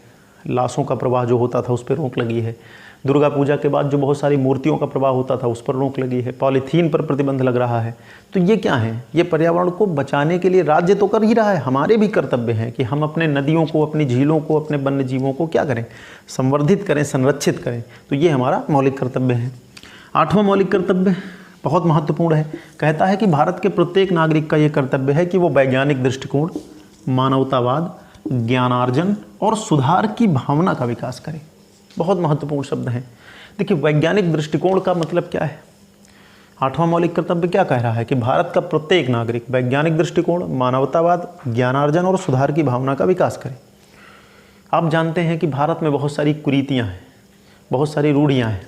S1: लाशों का प्रवाह जो होता था उस पर रोक लगी है। दुर्गा पूजा के बाद जो बहुत सारी मूर्तियों का प्रवाह होता था उस पर रोक लगी है। पॉलीथीन पर प्रतिबंध लग रहा है। तो ये क्या है? ये पर्यावरण को बचाने के लिए राज्य तो कर ही रहा है, हमारे भी कर्तव्य हैं कि हम अपने नदियों को, अपनी झीलों को, अपने वन्य जीवों को क्या करें? संवर्धित करें, संरक्षित करें। तो ये हमारा मौलिक कर्तव्य है। 8वां मौलिक कर्तव्य बहुत महत्वपूर्ण है। कहता है कि भारत के प्रत्येक नागरिक का ये कर्तव्य है कि वो वैज्ञानिक दृष्टिकोण, मानवतावाद, ज्ञानार्जन और सुधार की भावना का विकास करे। बहुत महत्वपूर्ण शब्द हैं। देखिए, वैज्ञानिक दृष्टिकोण का मतलब क्या है? 8वां मौलिक कर्तव्य क्या कह रहा है कि भारत का प्रत्येक नागरिक वैज्ञानिक दृष्टिकोण, मानवतावाद, ज्ञानार्जन और सुधार की भावना का विकास करे। आप जानते हैं कि भारत में बहुत सारी कुरीतियाँ हैं, बहुत सारी रूढ़ियाँ हैं,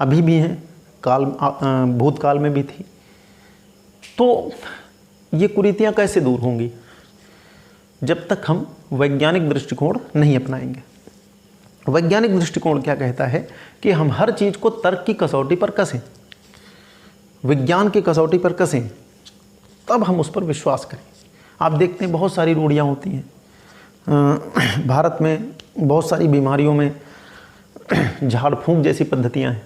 S1: अभी भी हैं, भूतकाल में भी थी। तो ये कुरीतियाँ कैसे दूर होंगी? जब तक हम वैज्ञानिक दृष्टिकोण नहीं अपनाएंगे। वैज्ञानिक दृष्टिकोण क्या कहता है कि हम हर चीज़ को तर्क की कसौटी पर कसें, विज्ञान की कसौटी पर कसें, तब हम उस पर विश्वास करें। आप देखते हैं बहुत सारी रूढ़ियाँ होती हैं भारत में, बहुत सारी बीमारियों में झाड़ फूंक जैसी पद्धतियाँ हैं।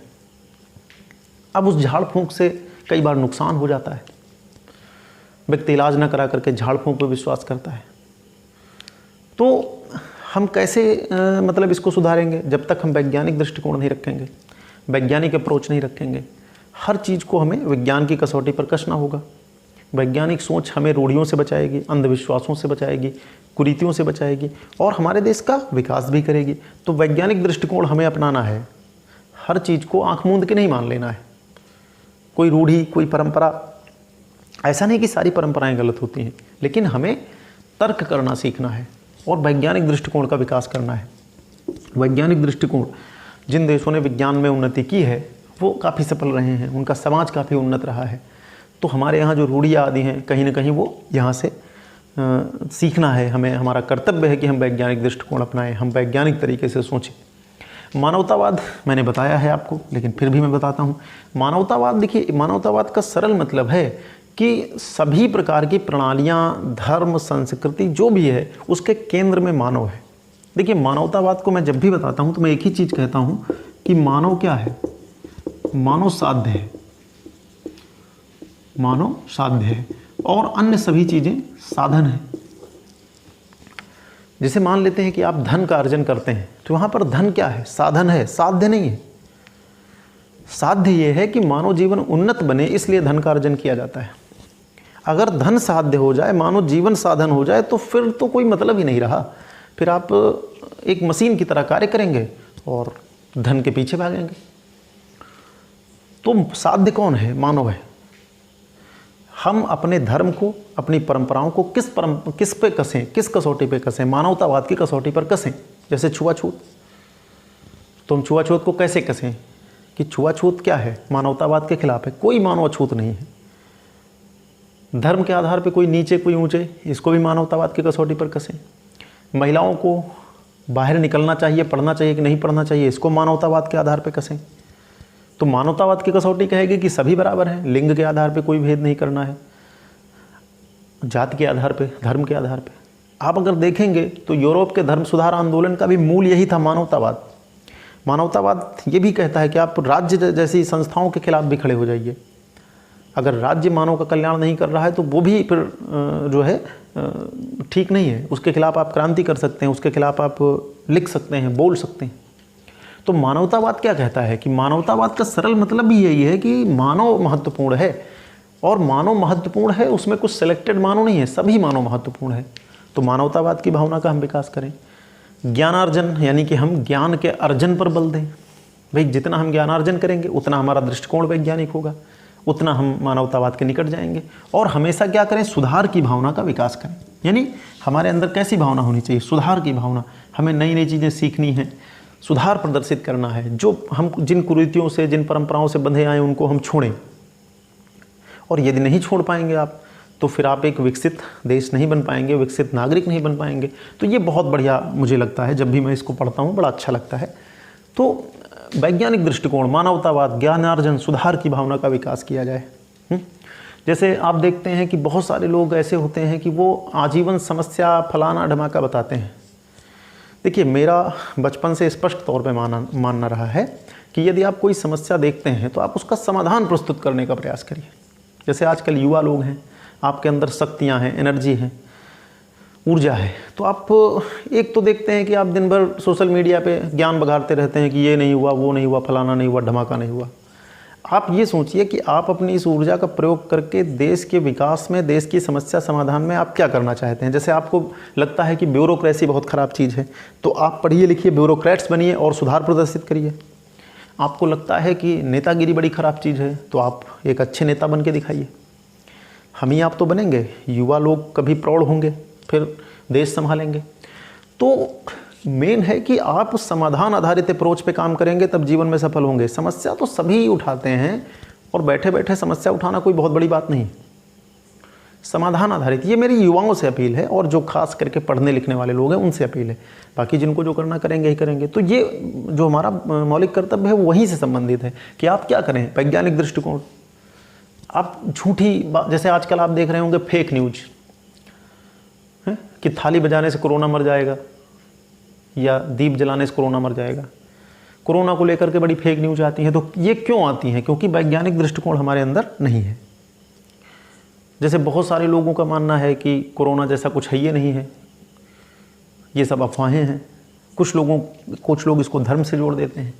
S1: अब उस झाड़ फूंक से कई बार नुकसान हो जाता है, व्यक्ति इलाज न करा करके झाड़ फूंक पर विश्वास करता है। तो हम कैसे मतलब इसको सुधारेंगे? जब तक हम वैज्ञानिक दृष्टिकोण नहीं रखेंगे, वैज्ञानिक अप्रोच नहीं रखेंगे। हर चीज़ को हमें विज्ञान की कसौटी पर कसना होगा। वैज्ञानिक सोच हमें रूढ़ियों से बचाएगी, अंधविश्वासों से बचाएगी, कुरीतियों से बचाएगी और हमारे देश का विकास भी करेगी। तो वैज्ञानिक दृष्टिकोण हमें अपनाना है। हर चीज़ को आँख मूंद के नहीं मान लेना है। कोई रूढ़ी, कोई परंपरा, ऐसा नहीं कि सारी परंपराएं गलत होती हैं, लेकिन हमें तर्क करना सीखना है और वैज्ञानिक दृष्टिकोण का विकास करना है। वैज्ञानिक दृष्टिकोण, जिन देशों ने विज्ञान में उन्नति की है वो काफ़ी सफल रहे हैं, उनका समाज काफ़ी उन्नत रहा है। तो हमारे यहाँ जो रूढ़ियाँ आदि हैं, कहीं ना कहीं वो यहाँ से सीखना है हमें। हमारा कर्तव्य है कि हम वैज्ञानिक दृष्टिकोण अपनाएं, हम वैज्ञानिक तरीके से सोचें। मानवतावाद मैंने बताया है आपको, लेकिन फिर भी मैं बताता हूँ। मानवतावाद, देखिए, मानवतावाद का सरल मतलब है कि सभी प्रकार की प्रणालियाँ, धर्म, संस्कृति जो भी है उसके केंद्र में मानव है। देखिए, मानवतावाद को मैं जब भी बताता हूँ तो मैं एक ही चीज़ कहता हूँ कि मानव क्या है, मानव साध्य है, मानव साध्य है और अन्य सभी चीज़ें साधन है। जैसे मान लेते हैं कि आप धन का अर्जन करते हैं तो वहाँ पर धन क्या है, साधन है, साध्य नहीं है। साध्य ये है कि मानव जीवन उन्नत बने, इसलिए धन का अर्जन किया जाता है। अगर धन साध्य हो जाए, मानव जीवन साधन हो जाए, तो फिर तो कोई मतलब ही नहीं रहा। फिर आप एक मशीन की तरह कार्य करेंगे और धन के पीछे भागेंगे। तो साध्य कौन है, मानव है। हम अपने धर्म को, अपनी परंपराओं को किस पे कसें, किस कसौटी पे कसें, मानवतावाद की कसौटी पर कसें। जैसे छुआछूत, तो हम छुआछूत को कैसे कसें कि छुआछूत क्या है, मानवतावाद के खिलाफ है, कोई मानव अछूत नहीं है। धर्म के आधार पे कोई नीचे कोई ऊंचे, इसको भी मानवतावाद की कसौटी पर कसें। महिलाओं को बाहर निकलना चाहिए, पढ़ना चाहिए कि नहीं पढ़ना चाहिए, इसको मानवतावाद के आधार पे कसें। तो मानवतावाद की कसौटी कहेगी कि सभी बराबर हैं, लिंग के आधार पे कोई भेद नहीं करना है, जाति के आधार पे, धर्म के आधार पे। आप अगर देखेंगे तो यूरोप के धर्म सुधार आंदोलन का भी मूल यही था, मानवतावाद। मानवतावाद ये भी कहता है कि आप राज्य जैसी संस्थाओं के खिलाफ भी खड़े हो जाइए। अगर राज्य मानव का कल्याण नहीं कर रहा है तो वो भी फिर जो है ठीक नहीं है, उसके खिलाफ आप क्रांति कर सकते हैं, उसके खिलाफ आप लिख सकते हैं, बोल सकते हैं। तो मानवतावाद क्या कहता है कि मानवतावाद का सरल मतलब भी यही है कि मानव महत्वपूर्ण है, और मानव महत्वपूर्ण है उसमें कुछ सिलेक्टेड मानव नहीं है, सभी मानव महत्वपूर्ण है। तो मानवतावाद की भावना का हम विकास करें। ज्ञानार्जन यानी कि हम ज्ञान के अर्जन पर बल दें। भाई जितना हम ज्ञानार्जन करेंगे उतना हमारा दृष्टिकोण वैज्ञानिक होगा, उतना हम मानवतावाद के निकट जाएंगे। और हमेशा क्या करें, सुधार की भावना का विकास करें। यानी हमारे अंदर कैसी भावना होनी चाहिए, सुधार की भावना। हमें नई नई चीज़ें सीखनी है, सुधार प्रदर्शित करना है। जो हम जिन कुरीतियों से, जिन परंपराओं से बंधे आए उनको हम छोड़ें। और यदि नहीं छोड़ पाएंगे आप तो फिर आप एक विकसित देश नहीं बन पाएंगे, विकसित नागरिक नहीं बन पाएंगे। तो ये बहुत बढ़िया मुझे लगता है, जब भी मैं इसको पढ़ता हूँ बड़ा अच्छा लगता है। तो वैज्ञानिक दृष्टिकोण, मानवतावाद, ज्ञानार्जन, सुधार की भावना का विकास किया जाए। जैसे आप देखते हैं कि बहुत सारे लोग ऐसे होते हैं कि वो आजीवन समस्या फलाना ढमाका बताते हैं। देखिए, मेरा बचपन से स्पष्ट तौर पे मानना रहा है कि यदि आप कोई समस्या देखते हैं तो आप उसका समाधान प्रस्तुत करने का प्रयास करिए। जैसे आजकल युवा लोग हैं, आपके अंदर शक्तियाँ हैं, एनर्जी है, ऊर्जा है, तो आप एक तो देखते हैं कि आप दिन भर सोशल मीडिया पे ज्ञान बघाड़ते रहते हैं कि ये नहीं हुआ, वो नहीं हुआ, फलाना नहीं हुआ, धमाका नहीं हुआ। आप ये सोचिए कि आप अपनी इस ऊर्जा का प्रयोग करके देश के विकास में, देश की समस्या समाधान में आप क्या करना चाहते हैं। जैसे आपको लगता है कि ब्यूरोक्रेसी बहुत ख़राब चीज़ है, तो आप पढ़िए लिखिए, ब्यूरोक्रेट्स बनिए और सुधार प्रदर्शित करिए। आपको लगता है कि नेतागिरी बड़ी ख़राब चीज़ है, तो आप एक अच्छे नेता बन के दिखाइए। हम ही आप तो बनेंगे, युवा लोग कभी प्रौढ़ होंगे, फिर देश संभालेंगे। तो मेन है कि आप समाधान आधारित अप्रोच पे काम करेंगे तब जीवन में सफल होंगे। समस्या तो सभी उठाते हैं और बैठे बैठे समस्या उठाना कोई बहुत बड़ी बात नहीं। समाधान आधारित, ये मेरी युवाओं से अपील है, और जो खास करके पढ़ने लिखने वाले लोग हैं उनसे अपील है। बाकी जिनको जो करना करेंगे ही करेंगे। तो ये जो हमारा मौलिक कर्तव्य है वो वहीं से संबंधित है कि आप क्या करें। वैज्ञानिक दृष्टिकोण, आप झूठी जैसे आजकल आप देख रहे होंगे फेक न्यूज है कि थाली बजाने से कोरोना मर जाएगा या दीप जलाने से कोरोना मर जाएगा। कोरोना को लेकर के बड़ी फेक न्यूज आती हैं। तो ये क्यों आती हैं? क्योंकि वैज्ञानिक दृष्टिकोण हमारे अंदर नहीं है। जैसे बहुत सारे लोगों का मानना है कि कोरोना जैसा कुछ है ही नहीं है, ये सब अफवाहें हैं। कुछ लोग इसको धर्म से जोड़ देते हैं।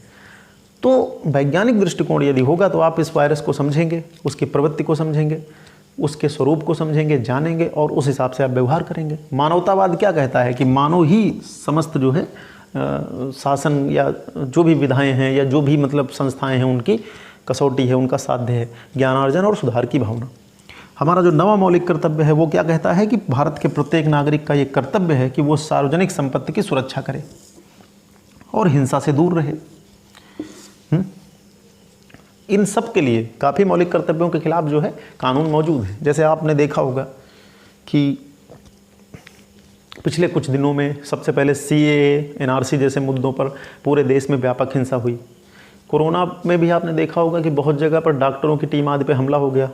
S1: तो वैज्ञानिक दृष्टिकोण यदि होगा तो आप इस वायरस को समझेंगे, उसकी प्रवृत्ति को समझेंगे, उसके स्वरूप को समझेंगे, जानेंगे और उस हिसाब से आप व्यवहार करेंगे। मानवतावाद क्या कहता है कि मानव ही समस्त जो है शासन या जो भी विधाएं हैं या जो भी मतलब संस्थाएं हैं उनकी कसौटी है, उनका साध्य है ज्ञानार्जन और सुधार की भावना। हमारा जो नवा मौलिक कर्तव्य है वो क्या कहता है कि भारत के प्रत्येक नागरिक का ये कर्तव्य है कि वो सार्वजनिक संपत्ति की सुरक्षा करे और हिंसा से दूर रहे। इन सब के लिए काफ़ी मौलिक कर्तव्यों के खिलाफ जो है कानून मौजूद है। जैसे आपने देखा होगा कि पिछले कुछ दिनों में सबसे पहले CAA, NRC जैसे मुद्दों पर पूरे देश में व्यापक हिंसा हुई। कोरोना में भी आपने देखा होगा कि बहुत जगह पर डॉक्टरों की टीम आदि पे हमला हो गया।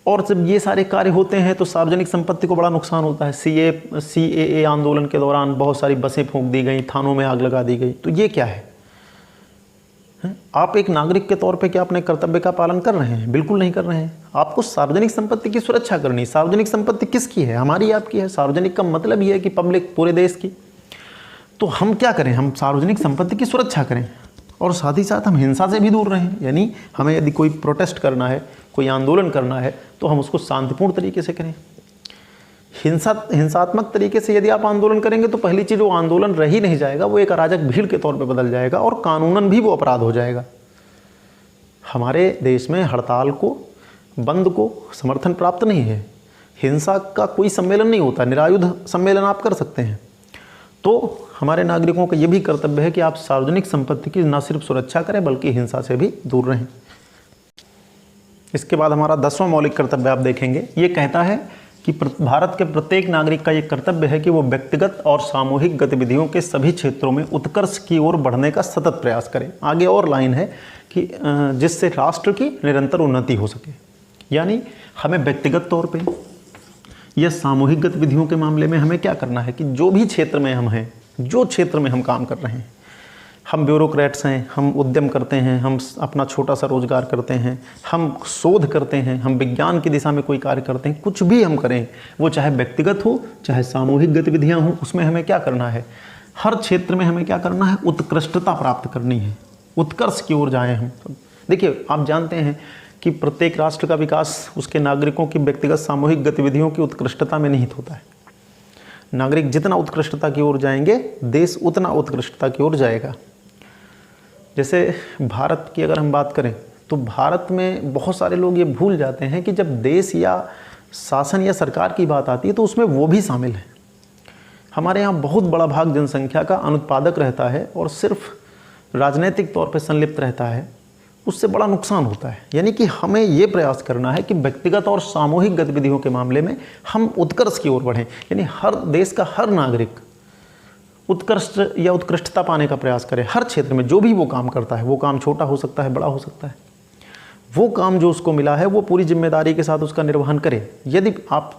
S1: और जब ये सारे कार्य होते हैं तो सार्वजनिक संपत्ति को बड़ा नुकसान होता है। CAA आंदोलन के दौरान बहुत सारी बसें फूंक दी गई, थानों में आग लगा दी गई। तो ये क्या है? आप एक नागरिक के तौर पे क्या अपने कर्तव्य का पालन कर रहे हैं? बिल्कुल नहीं कर रहे हैं। आपको सार्वजनिक संपत्ति की सुरक्षा करनी। सार्वजनिक संपत्ति किसकी है? हमारी, आपकी है। सार्वजनिक का मतलब ये है कि पब्लिक, पूरे देश की। तो हम क्या करें? हम सार्वजनिक संपत्ति की सुरक्षा करें और साथ ही साथ हम हिंसा से भी दूर रहें। यानी हमें यदि कोई प्रोटेस्ट करना है, कोई आंदोलन करना है, तो हम उसको शांतिपूर्ण तरीके से करें। हिंसात्मक तरीके से यदि आप आंदोलन करेंगे तो पहली चीज़, वो आंदोलन रह ही नहीं जाएगा, वो एक अराजक भीड़ के तौर पे बदल जाएगा और कानूनन भी वो अपराध हो जाएगा। हमारे देश में हड़ताल को, बंद को समर्थन प्राप्त नहीं है। हिंसा का कोई सम्मेलन नहीं होता, निरायुध सम्मेलन आप कर सकते हैं। तो हमारे नागरिकों का ये भी कर्तव्य है कि आप सार्वजनिक संपत्ति की न सिर्फ सुरक्षा करें बल्कि हिंसा से भी दूर रहें। इसके बाद हमारा 10वां मौलिक कर्तव्य आप देखेंगे, ये कहता है कि भारत के प्रत्येक नागरिक का ये कर्तव्य है कि वो व्यक्तिगत और सामूहिक गतिविधियों के सभी क्षेत्रों में उत्कर्ष की ओर बढ़ने का सतत प्रयास करें। आगे और लाइन है कि जिससे राष्ट्र की निरंतर उन्नति हो सके। यानी हमें व्यक्तिगत तौर पे या सामूहिक गतिविधियों के मामले में हमें क्या करना है कि जो भी क्षेत्र में हम हैं, जो क्षेत्र में हम काम कर रहे हैं, हम ब्यूरोक्रेट्स हैं, हम उद्यम करते हैं, हम अपना छोटा सा रोजगार करते हैं, हम शोध करते हैं, हम विज्ञान की दिशा में कोई कार्य करते हैं, कुछ भी हम करें, वो चाहे व्यक्तिगत हो चाहे सामूहिक गतिविधियां हों, उसमें हमें क्या करना है? हर क्षेत्र में हमें क्या करना है? उत्कृष्टता प्राप्त करनी है, उत्कर्ष की ओर जाएं हम। देखिए, आप जानते हैं कि प्रत्येक राष्ट्र का विकास उसके नागरिकों की व्यक्तिगत सामूहिक गतिविधियों की उत्कृष्टता में निहित होता है। नागरिक जितना उत्कृष्टता की ओर जाएंगे, देश उतना उत्कृष्टता की ओर जाएगा। जैसे भारत की अगर हम बात करें तो भारत में बहुत सारे लोग ये भूल जाते हैं कि जब देश या शासन या सरकार की बात आती है तो उसमें वो भी शामिल है। हमारे यहाँ बहुत बड़ा भाग जनसंख्या का अनुत्पादक रहता है और सिर्फ राजनीतिक तौर पर संलिप्त रहता है, उससे बड़ा नुकसान होता है। यानी कि हमें ये प्रयास करना है कि व्यक्तिगत और सामूहिक गतिविधियों के मामले में हम उत्कर्ष की ओर बढ़ें। यानी हर देश का हर नागरिक उत्कृष्ट या उत्कृष्टता पाने का प्रयास करे। हर क्षेत्र में जो भी वो काम करता है, वो काम छोटा हो सकता है, बड़ा हो सकता है, वो काम जो उसको मिला है वो पूरी जिम्मेदारी के साथ उसका निर्वहन करे। यदि आप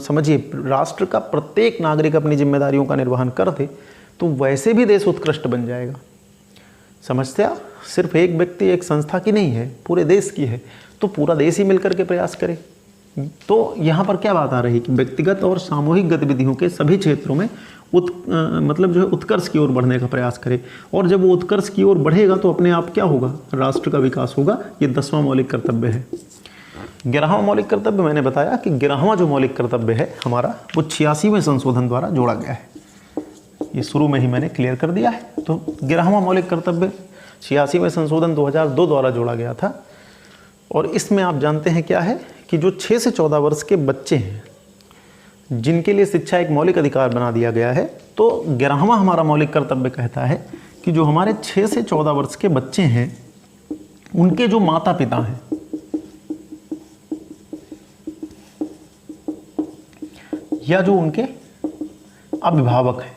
S1: समझिए, राष्ट्र का प्रत्येक नागरिक अपनी जिम्मेदारियों का निर्वहन कर दे तो वैसे भी देश उत्कृष्ट बन जाएगा। समस्या सिर्फ एक व्यक्ति, एक संस्था की नहीं है, पूरे देश की है। तो पूरा देश ही मिलकर के प्रयास करे। तो यहाँ पर क्या बात आ रही कि व्यक्तिगत और सामूहिक गतिविधियों के सभी क्षेत्रों में मतलब जो है उत्कर्ष की ओर बढ़ने का प्रयास करे। और जब वो उत्कर्ष की ओर बढ़ेगा तो अपने आप क्या होगा? राष्ट्र का विकास होगा। ये 10वां मौलिक कर्तव्य है। 11वां मौलिक कर्तव्य मैंने बताया कि 11वां जो मौलिक कर्तव्य है हमारा, वो 86वें संशोधन द्वारा जोड़ा गया है। ये शुरू में ही मैंने क्लियर कर दिया है। तो 11वां मौलिक कर्तव्य 86वें संशोधन 2002 द्वारा जोड़ा गया था। और इसमें आप जानते हैं क्या है कि जो 6 से 14 वर्ष के बच्चे हैं जिनके लिए शिक्षा एक मौलिक अधिकार बना दिया गया है, तो 11वां हमारा मौलिक कर्तव्य कहता है कि जो हमारे 6 से 14 वर्ष के बच्चे हैं उनके जो माता पिता हैं या जो उनके अभिभावक हैं,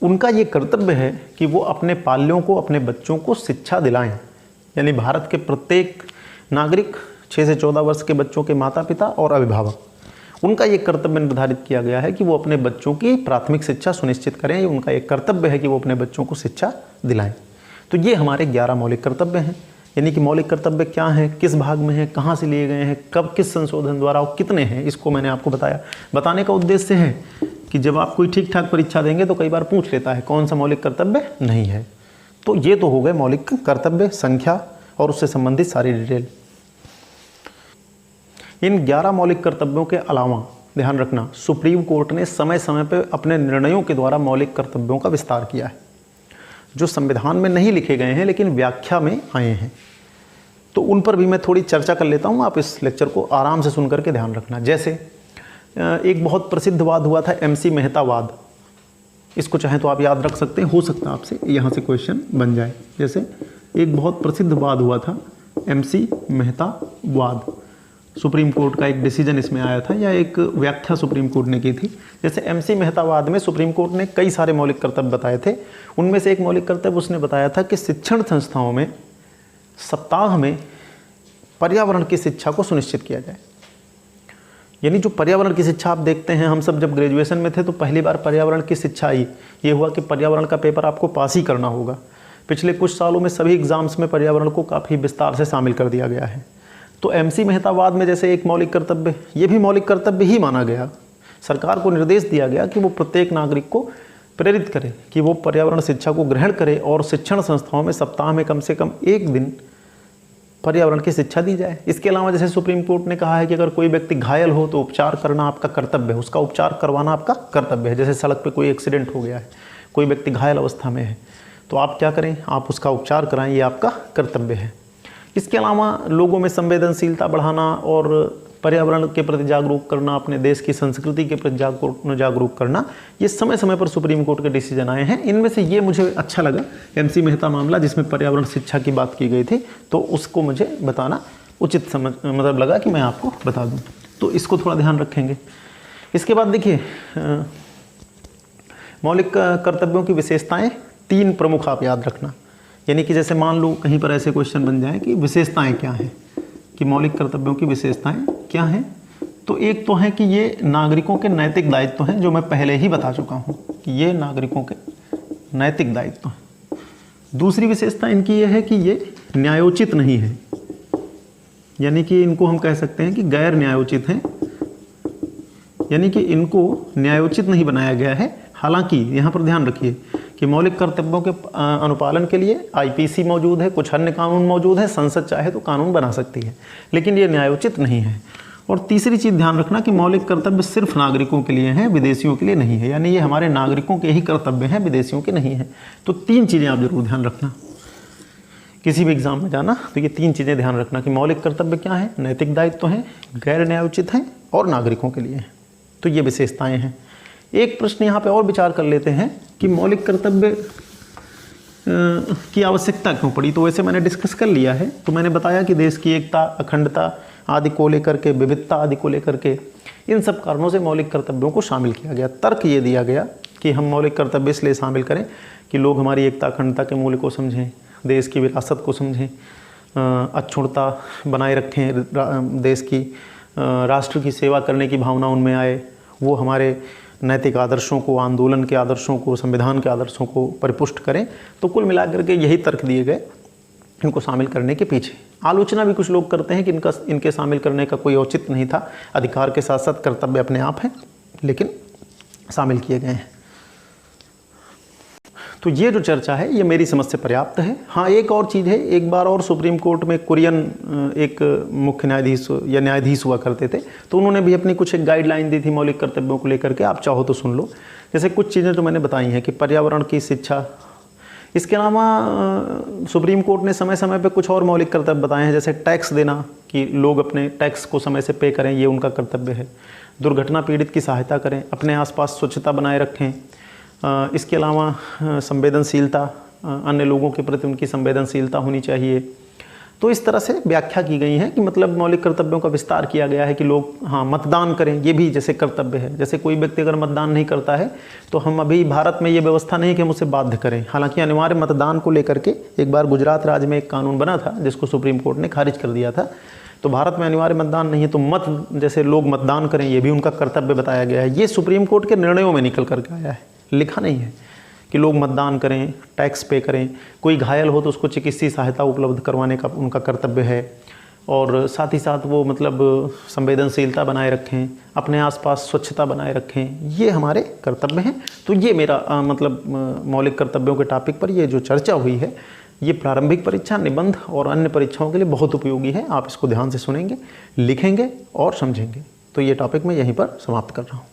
S1: उनका ये कर्तव्य है कि वो अपने पाल्यों को, अपने बच्चों को शिक्षा दिलाएं। यानी भारत के प्रत्येक नागरिक, 6 से 14 वर्ष के बच्चों के माता पिता और अभिभावक, उनका ये कर्तव्य निर्धारित किया गया है कि वो अपने बच्चों की प्राथमिक शिक्षा सुनिश्चित करें। उनका एक कर्तव्य है कि वो अपने बच्चों को शिक्षा दिलाएं। तो ये हमारे 11 मौलिक कर्तव्य हैं। यानी कि मौलिक कर्तव्य क्या हैं, किस भाग में हैं, कहाँ से लिए गए हैं, कब, किस संशोधन द्वारा और कितने हैं, इसको मैंने आपको बताया। बताने का उद्देश्य है कि जब आप कोई ठीक ठाक परीक्षा देंगे तो कई बार पूछ लेता है कौन सा मौलिक कर्तव्य नहीं है। तो ये तो हो गए मौलिक कर्तव्य, संख्या और उससे संबंधित सारी डिटेल। इन 11 मौलिक कर्तव्यों के अलावा ध्यान रखना, सुप्रीम कोर्ट ने समय समय पर अपने निर्णयों के द्वारा मौलिक कर्तव्यों का विस्तार किया है, जो संविधान में नहीं लिखे गए हैं लेकिन व्याख्या में आए हैं। तो उन पर भी मैं थोड़ी चर्चा कर लेता हूँ, आप इस लेक्चर को आराम से सुन करके ध्यान रखना। जैसे एक बहुत प्रसिद्ध वाद हुआ था MC मेहता वाद। इसको चाहे तो आप याद रख सकते हैं, हो सकता है आपसे यहाँ से क्वेश्चन बन जाए। जैसे एक बहुत प्रसिद्ध वाद हुआ था MC मेहता वाद। सुप्रीम कोर्ट का एक डिसीजन इसमें आया था या एक व्याख्या सुप्रीम कोर्ट ने की थी। जैसे MC मेहता वाद में सुप्रीम कोर्ट ने कई सारे मौलिक कर्तव्य बताए थे। उनमें से एक मौलिक कर्तव्य उसने बताया था कि शिक्षण संस्थाओं में सप्ताह में पर्यावरण की शिक्षा को सुनिश्चित किया जाए। यानी जो पर्यावरण की शिक्षा आप देखते हैं, हम सब जब ग्रेजुएशन में थे तो पहली बार पर्यावरण की शिक्षा आई, ये हुआ कि पर्यावरण का पेपर आपको पास ही करना होगा। पिछले कुछ सालों में सभी एग्ज़ाम्स में पर्यावरण को काफ़ी विस्तार से शामिल कर दिया गया है। तो MC मेहतावाद में जैसे एक मौलिक कर्तव्य, ये भी मौलिक कर्तव्य ही माना गया। सरकार को निर्देश दिया गया कि वो प्रत्येक नागरिक को प्रेरित करे कि वो पर्यावरण शिक्षा को ग्रहण करे और शिक्षण संस्थाओं में सप्ताह में कम से कम एक दिन पर्यावरण की शिक्षा दी जाए। इसके अलावा जैसे सुप्रीम कोर्ट ने कहा है कि अगर कोई व्यक्ति घायल हो तो उपचार करना आपका कर्तव्य है, उसका उपचार करवाना आपका कर्तव्य है। जैसे सड़क पे कोई एक्सीडेंट हो गया है, कोई व्यक्ति घायल अवस्था में है, तो आप क्या करें, आप उसका उपचार कराएं, ये आपका कर्तव्य है। इसके अलावा लोगों में संवेदनशीलता बढ़ाना और पर्यावरण के प्रति जागरूक करना, अपने देश की संस्कृति के प्रति जागरूक करना, ये समय समय पर सुप्रीम कोर्ट के डिसीजन आए हैं। इनमें से ये मुझे अच्छा लगा MC मेहता मामला, जिसमें पर्यावरण शिक्षा की बात की गई थी, तो उसको मुझे बताना उचित मतलब लगा कि मैं आपको बता दूं, तो इसको थोड़ा ध्यान रखेंगे। इसके बाद देखिए, मौलिक कर्तव्यों की विशेषताएँ 3 प्रमुख आप याद रखना। यानी कि जैसे मान लो कहीं पर ऐसे क्वेश्चन बन जाए कि विशेषताएँ क्या हैं, कि मौलिक कर्तव्यों की विशेषताएं क्या हैं, तो एक तो है कि ये नागरिकों के नैतिक दायित्व हैं, जो मैं पहले ही बता चुका हूं कि ये नागरिकों के नैतिक दायित्व हैं। दूसरी विशेषता इनकी ये है कि ये न्यायोचित नहीं है, यानी कि इनको हम कह सकते हैं कि गैर न्यायोचित हैं, यानी कि इनको न्यायोचित नहीं बनाया गया है। हालांकि यहाँ पर ध्यान रखिए कि मौलिक कर्तव्यों के अनुपालन के लिए IPC मौजूद है, कुछ अन्य कानून मौजूद है, संसद चाहे तो कानून बना सकती है, लेकिन ये न्यायोचित नहीं है। और तीसरी चीज़ ध्यान रखना कि मौलिक कर्तव्य सिर्फ नागरिकों के लिए हैं, विदेशियों के लिए नहीं है। यानी ये हमारे नागरिकों के ही कर्तव्य हैं, विदेशियों के नहीं हैं। तो 3 चीज़ें आप जरूर ध्यान रखना, किसी भी एग्जाम में जाना तो ये 3 चीज़ें ध्यान रखना कि मौलिक कर्तव्य क्या हैं, नैतिक दायित्व हैं, गैर न्यायोचित हैं और नागरिकों के लिए हैं। तो ये विशेषताएँ हैं। एक प्रश्न यहाँ पे और विचार कर लेते हैं कि मौलिक कर्तव्य की आवश्यकता क्यों पड़ी। तो वैसे मैंने डिस्कस कर लिया है, तो मैंने बताया कि देश की एकता, अखंडता आदि को लेकर के, विविधता आदि को लेकर के, इन सब कारणों से मौलिक कर्तव्यों को शामिल किया गया। तर्क ये दिया गया कि हम मौलिक कर्तव्य इसलिए शामिल करें कि लोग हमारी एकता, अखंडता के मूल्य को समझें, देश की विरासत को समझें, अक्षुण्णता बनाए रखें, देश की राष्ट्र की सेवा करने की भावना उनमें आए, वो हमारे नैतिक आदर्शों को, आंदोलन के आदर्शों को, संविधान के आदर्शों को परिपुष्ट करें। तो कुल मिलाकर के यही तर्क दिए गए इनको शामिल करने के पीछे। आलोचना भी कुछ लोग करते हैं कि इनके शामिल करने का कोई औचित्य नहीं था, अधिकार के साथ साथ कर्तव्य अपने आप हैं, लेकिन शामिल किए गए हैं। तो ये जो चर्चा है ये मेरी समझ से पर्याप्त है। हाँ, एक और चीज़ है, एक बार और सुप्रीम कोर्ट में कुरियन एक मुख्य न्यायाधीश या न्यायाधीश हुआ करते थे, तो उन्होंने भी अपनी कुछ एक गाइडलाइन दी थी मौलिक कर्तव्यों को लेकर के, आप चाहो तो सुन लो। जैसे कुछ चीज़ें जो मैंने बताई हैं कि पर्यावरण की शिक्षा, इसके अलावा सुप्रीम कोर्ट ने समय समय पर कुछ और मौलिक कर्तव्य बताए हैं, जैसे टैक्स देना, कि लोग अपने टैक्स को समय से पे करें, ये उनका कर्तव्य है। दुर्घटना पीड़ित की सहायता करें, अपने आसपास स्वच्छता बनाए रखें। इसके अलावा संवेदनशीलता, अन्य लोगों के प्रति उनकी संवेदनशीलता होनी चाहिए। तो इस तरह से व्याख्या की गई है कि मतलब मौलिक कर्तव्यों का विस्तार किया गया है कि लोग हाँ मतदान करें, ये भी जैसे कर्तव्य है। जैसे कोई व्यक्ति अगर मतदान नहीं करता है तो हम अभी भारत में ये व्यवस्था नहीं कि हम उसे बाध्य करें। हालांकि अनिवार्य मतदान को लेकर के एक बार गुजरात राज्य में एक कानून बना था जिसको सुप्रीम कोर्ट ने खारिज कर दिया था। तो भारत में अनिवार्य मतदान नहीं है, तो मत जैसे लोग मतदान करें, ये भी उनका कर्तव्य बताया गया है। ये सुप्रीम कोर्ट के निर्णयों में निकल करके आया है, लिखा नहीं है कि लोग मतदान करें, टैक्स पे करें। कोई घायल हो तो उसको चिकित्सीय सहायता उपलब्ध करवाने का उनका कर्तव्य है, और साथ ही साथ वो मतलब संवेदनशीलता बनाए रखें, अपने आसपास स्वच्छता बनाए रखें, ये हमारे कर्तव्य हैं। तो ये मेरा मतलब मौलिक कर्तव्यों के टॉपिक पर ये जो चर्चा हुई है, ये प्रारंभिक परीक्षा, निबंध और अन्य परीक्षाओं के लिए बहुत उपयोगी है। आप इसको ध्यान से सुनेंगे, लिखेंगे और समझेंगे। तो ये टॉपिक मैं यहीं पर समाप्त कर रहा हूँ।